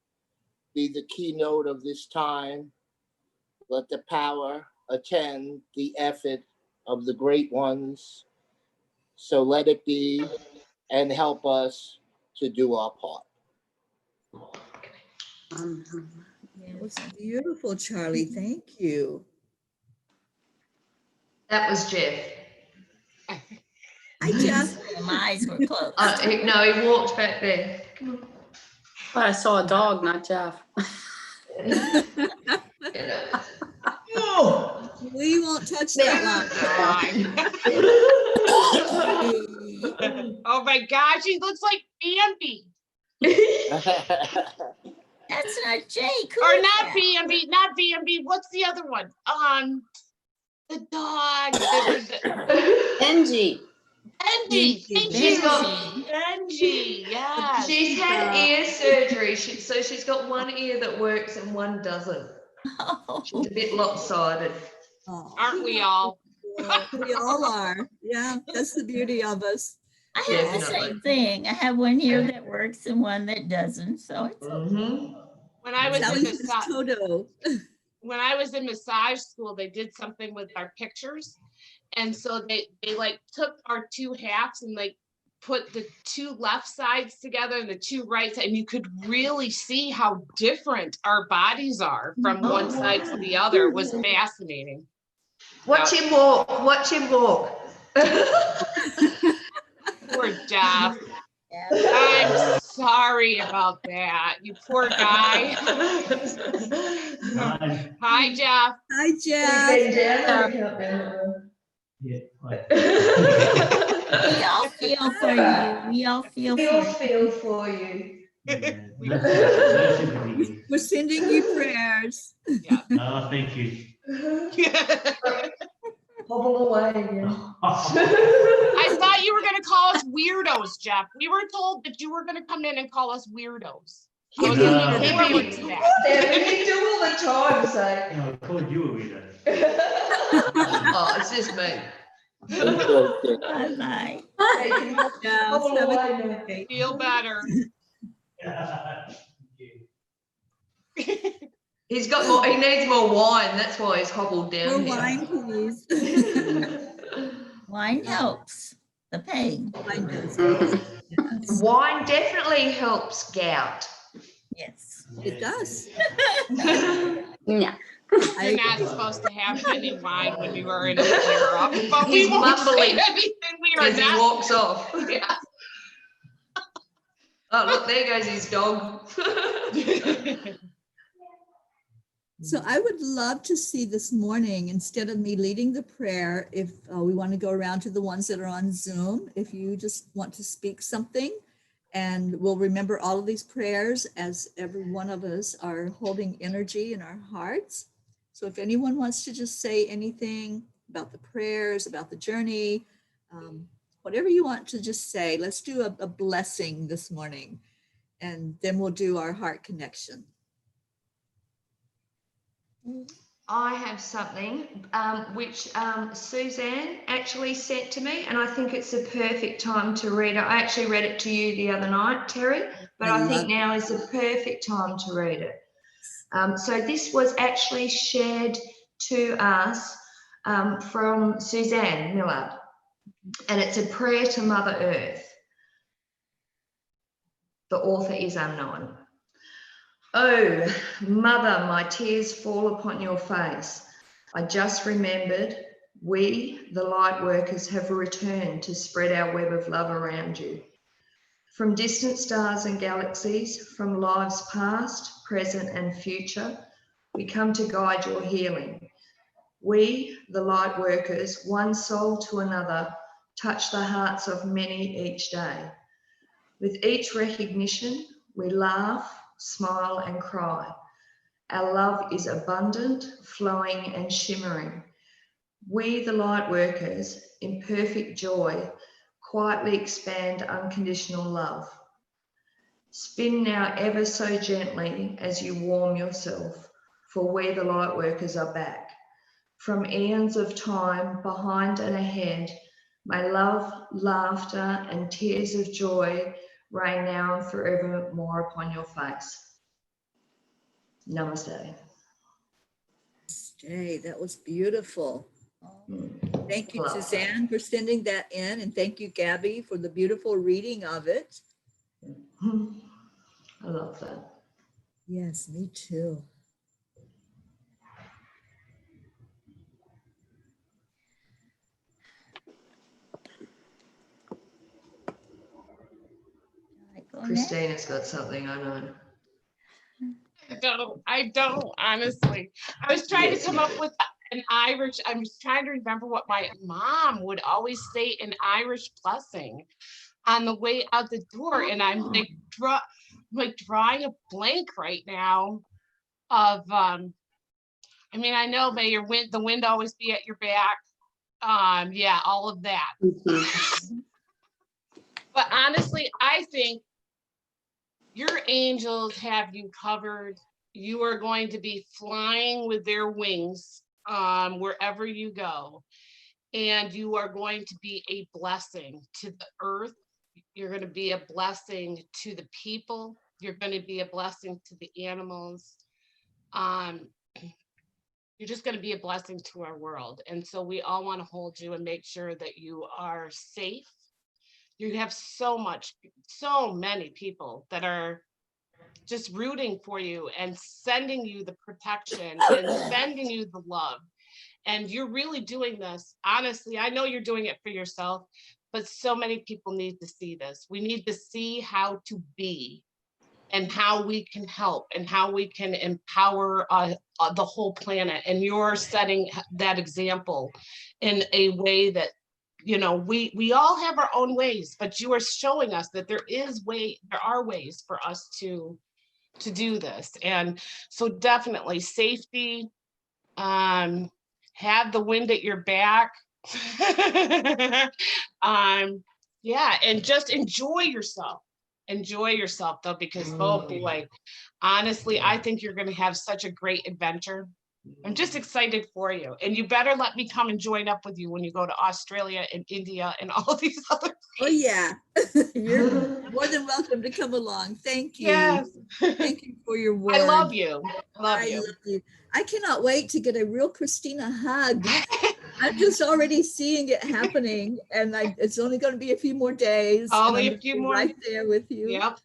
be the keynote of this time. Let the power attend the effort of the great ones. So let it be, and help us to do our part. That was beautiful, Charlie. Thank you. That was Jeff. Hi, Jeff. My eyes were closed. No, he walked back there. Come on. But I saw a dog, not Jeff. Oh. We won't touch that line. Oh my gosh, he looks like Bambi. That's not Jake. Who Or is not that? Bambi, not Bambi. What's the other one? The dog. Benji. Benji. Thank She's you. got- Benji. Yes. She's had ear surgery, so she's got one ear that works and one doesn't. Oh. She's a bit lopsided. Oh, Aren't we all? we all are. Yeah, that's the beauty of us. I have the Definitely. same thing. I have one here that works and one that doesn't. So it's When I was in Sally says Toto. when I was in massage school, they did something with our pictures. And so they like took our two halves and like put the two left sides together and the two right sides, and you could really see how different our bodies are from one side to the other. It was fascinating. Watch him walk. Watch him walk. Poor Jeff. yeah. I'm sorry about that. You poor guy. Hi, Jeff. Hi, He's Jeff. been down. We all feel for you. We all feel He'll for you. feel for you. We're sending you prayers. Yeah. Oh, thank you. Hobble away again. I thought you were going to call us weirdos, Jeff. We were told that you were going to come in and call us weirdos. I was looking forward to that. Yeah, we do all the time, so. I called you a weirdo. Oh, it's just me. Bye-bye. Hey, can you Yeah, hobble have a away good now? day. Feel better. He's got more, he needs more wine, that's why he's hobbled down More here. wine, please. Wine helps the pain. Wine does. Yes, Wine definitely helps gout. Yes. it does. Yeah. You're not supposed to have any wine when you are in a flare up, but we He's won't mumbling say anything. We are as he not. walks off. Yeah. Oh, look, there goes his dog. So I would love to see this morning, instead of me leading the prayer, if we want to go around to the ones that are on Zoom, if you just want to speak something, and we'll remember all of these prayers as every one of us are holding energy in our hearts. So if anyone wants to just say anything about the prayers, about the journey, whatever you want to just say, let's do a blessing this morning, and then we'll do our heart connection. I have something which Suzanne actually sent to me, and I think it's a perfect time to read it. I actually read it to you the other night, Terry, but I think now is the perfect time to read it. So this was actually shared to us from Suzanne Millard, and it's a prayer to Mother Earth. The author is unknown. Oh, Mother, my tears fall upon your face. I just remembered we, the light workers, have returned to spread our web of love around you. From distant stars and galaxies, from lives past, present, and future, we come to guide your healing. We, the light workers, one soul to another, touch the hearts of many each day. With each recognition, we laugh, smile, and cry. Our love is abundant, flowing, and shimmering. We, the light workers, in perfect joy, quietly expand unconditional love. Spin now ever so gently as you warm yourself, for we, the light workers, are back. From eons of time, behind and ahead, may love, laughter, and tears of joy rain now and forevermore upon your face. Namaste. Namaste. That was beautiful. Thank you, Love Suzanne, for sending that in, and thank you, Gabby, for the beautiful reading of it. I love that. Yes, me too. Christina's got something, I know. I don't, honestly. I was trying Yes, to come you up do. with an Irish, I was trying to remember what my mom would always say, an Irish blessing on the way out the door. And I'm like drawing a blank right now of, I mean, I know, may the wind always be at your back. Yeah, all of that. But honestly, I think your angels have you covered. You are going to be flying with their wings wherever you go. And you are going to be a blessing to the earth. You're going to be a blessing to the people. You're going to be a blessing to the animals. You're just going to be a blessing to our world. And so we all want to hold you and make sure that you are safe. You have so many people that are just rooting for you and sending you the protection and sending you the love. And you're really doing this. Honestly, I know you're doing it for yourself, but so many people need to see this. We need to see how to be and how we can help and how we can empower the whole planet. And you're setting that example in a way that, you know, we all have our own ways, but you are showing us that there are ways for us to do this. And so definitely safety, have the wind at your back. Yeah, and just enjoy yourself though, because oh boy, honestly, I think you're going to have such a great adventure. I'm just excited for you, and you better let me come and join up with you when you go to Australia and India and all of these other places. Oh yeah, you're more than welcome to come along. Thank you. Yes. Thank you for your words. I love you. Love you. Love you. I cannot wait to get a real Christina hug. I'm just already seeing it happening, and it's only going to be a few more days. Only a few more. Right there with you. Yep.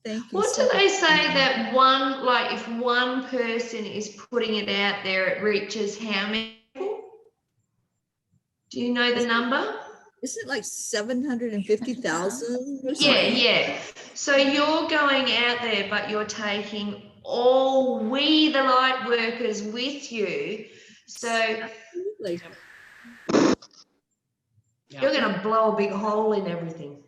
Thank you. What so do they much. say that one, like if one person is putting it out there, it reaches how many people? Do you know the number? Isn't it like 750,000 or Yeah, something? yeah. So you're going out there, but you're taking all we, the light workers, with you. So Absolutely. you're going to blow a big hole in everything.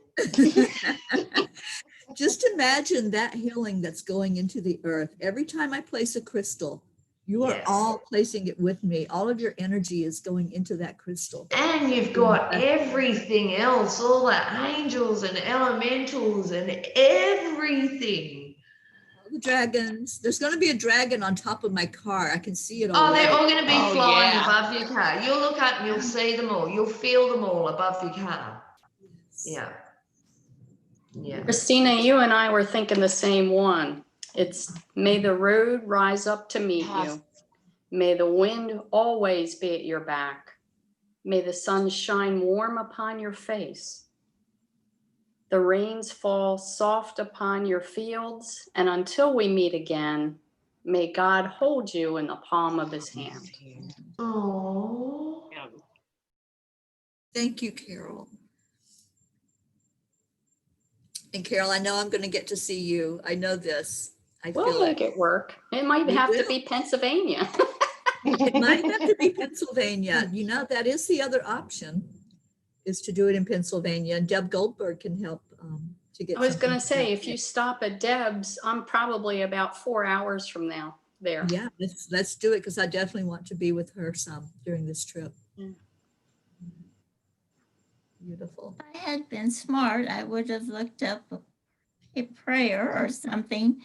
Just imagine that healing that's going into the earth. Every time I place a crystal, you are Yes. all placing it with me. All of your energy is going into that crystal. And you've got everything else, all the angels and elementals and everything. All the dragons. There's going to be a dragon on top of my car. I can see it Oh, already. they're all going to be Oh, flying yeah. above your car. You'll look up and you'll see them all. You'll feel them all above your car. Yeah. Yeah. Christina, you and I were thinking the same one. It's may the road rise up to meet you. May the wind always be at your back. May the sun shine warm upon your face. The rains fall soft upon your fields, and until we meet again, may God hold you in the palm of his hand. Oh. Thank you, Carol. And Carol, I know I'm going to get to see you. I know this. I We'll feel make it work. It might We have to will. be Pennsylvania. It might have to be Pennsylvania. You know, that is the other option, is to do it in Pennsylvania. And Deb Goldberg can help to get. I was going to something say, set if you up. stop at Deb's, I'm probably about 4 hours from now there. Yeah, let's do it, because I definitely want to be with her some during this trip. Yeah. Beautiful. If I had been smart, I would have looked up a prayer or something,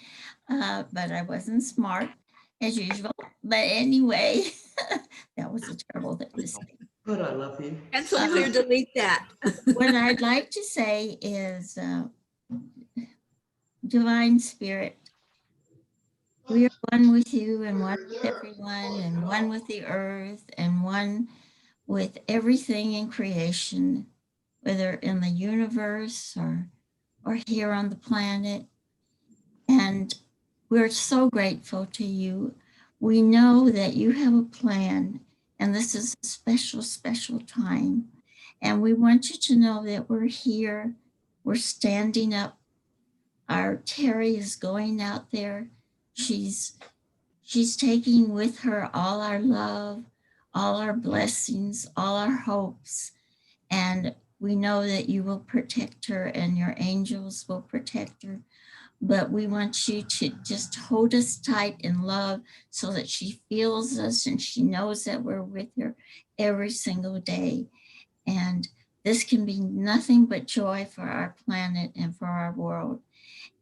but I wasn't smart as usual. But anyway, that was a terrible thing to say. But I love you. Cancel, clear, delete that. What I'd like to say is, Divine Spirit, we are one with you and one with everyone and one with the earth and one with everything in creation, whether in the universe or here on the planet. And we're so grateful to you. We know that you have a plan, and this is a special, special time. And we want you to know that we're here, we're standing up. Our Teri is going out there. She's taking with her all our love, all our blessings, all our hopes. And we know that you will protect her and your angels will protect her. But we want you to just hold us tight in love so that she feels us and she knows that we're with her every single day. And this can be nothing but joy for our planet and for our world.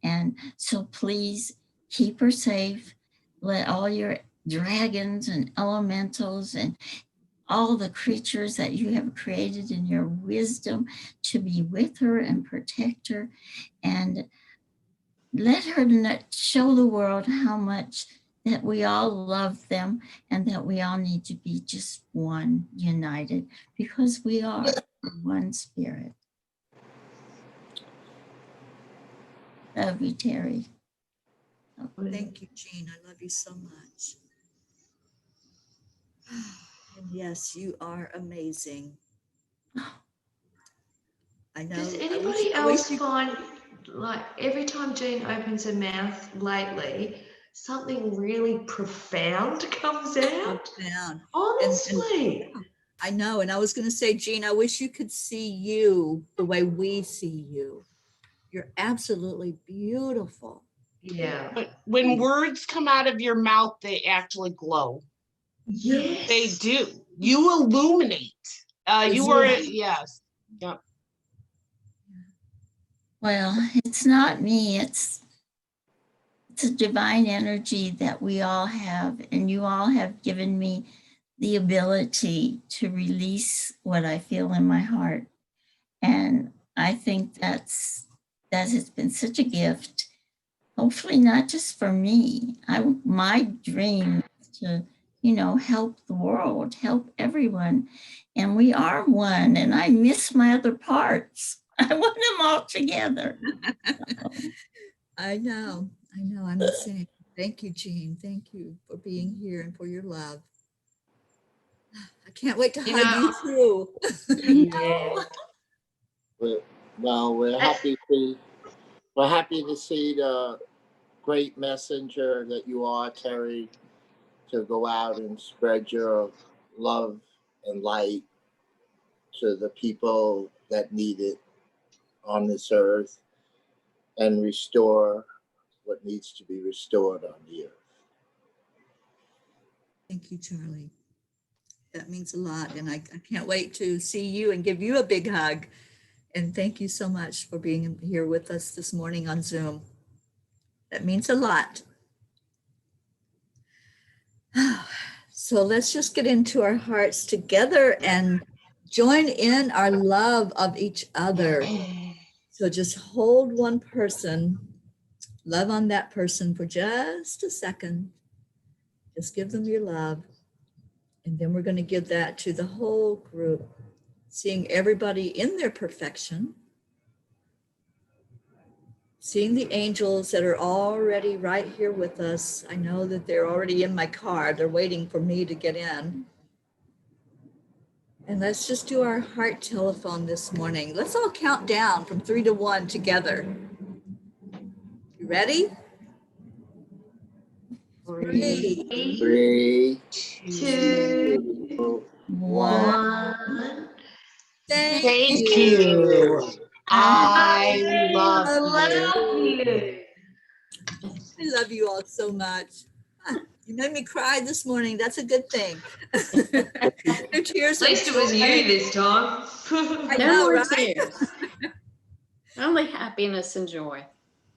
And so please keep her safe. Let all your dragons and elementals and all the creatures that you have created in your wisdom to be with her and protect her, and let her show the world how much that we all love them and that we all need to be just one, united, because we are one spirit. Love you, Teri. Thank you, Jean. I love you so much. And yes, you are amazing. I know. Does anybody else find, like, every time Jean opens her mouth lately, something really profound comes out? Profound. Honestly. And I know. And I was going to say, Jean, I wish you could see you the way we see you. You're absolutely beautiful. Yeah. But when words come out of your mouth, they actually glow. Yes. They do. You illuminate. You are, yes. Yep. Well, it's not me. It's a divine energy that we all have, and you all have given me the ability to release what I feel in my heart. And I think that has been such a gift. Hopefully not just for me. My dream is to, help the world, help everyone. And we are one, and I miss my other parts. I want them all together. I know. I'm the same. Thank you, Jean. Thank you for being here and for your love. I can't wait to You hug know, you too. yeah. Well, we're happy to see the great messenger that you are, Teri, to go out and spread your love and light to the people that need it on this earth and restore what needs to be restored on the earth. Thank you, Charlie. That means a lot. And I can't wait to see you and give you a big hug. And thank you so much for being here with us this morning on Zoom. That means a lot. So let's just get into our hearts together and join in our love of each other. So just hold one person, love on that person for just a second. Just give them your love. And then we're going to give that to the whole group, seeing everybody in their perfection, seeing the angels that are already right here with us. I know that they're already in my car. They're waiting for me to get in. And let's just do our heart telephone this morning. Let's all count down from 3 to 1 together. You ready? 3, 3, 2, 1. Thank Thank you. you. I love love you. you. I love you all so much. You made me cry this morning. That's a good thing. No tears. At least it was you this time. I No know, more right? tears. Only happiness and joy.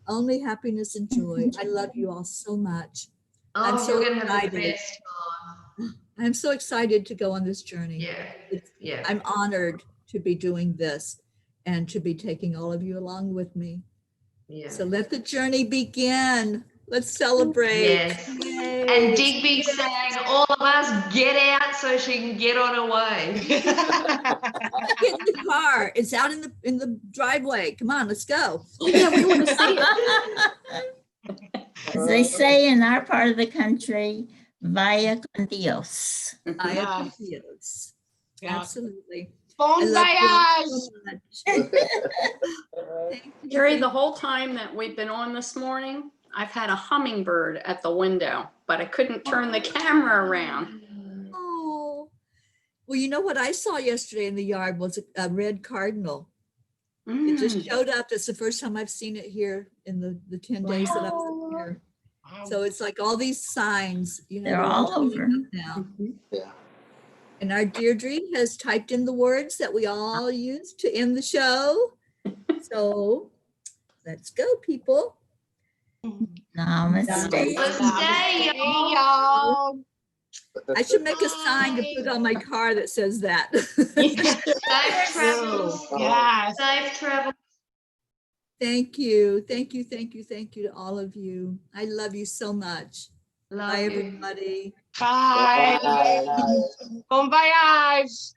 Only happiness and joy. I love you all so much. I'm Oh, so you're going to have the excited. best time. I'm so excited to go on this journey. Yeah, yeah. I'm honored to be doing this and to be taking all of you along with me. Yeah. So let the journey begin. Let's celebrate. Yes. Yay. And Digby's saying, all of us get out so she can get on her way. Get in the car. It's out in the driveway. Come on, let's go. Oh, yeah, we want to see it. As they say in our part of the country, vaya con Dios. Vaya Dios. Yeah. Absolutely. Bon I love you all voyage. so much. Thank you. Jerry, the whole time that we've been on this morning, I've had a hummingbird at the window, but I couldn't turn the camera around. Oh, well, you know what I saw yesterday in the yard was a red cardinal. It just showed up. That's the first time I've seen it here in the 10 days that I was here. So it's like all these signs, you know, They're all over now. Yeah. And our Deirdre has typed in the words that we all use to end the show. So let's go, people. Namaste. Namaste, y'all. I should make a sign to put on my car that says that. Safe travels. Yes. Safe travel. Thank you. Thank you. Thank you. Thank you to all of you. I love you so much. Love Bye, you. everybody. Bye. Bye. Bon voyage.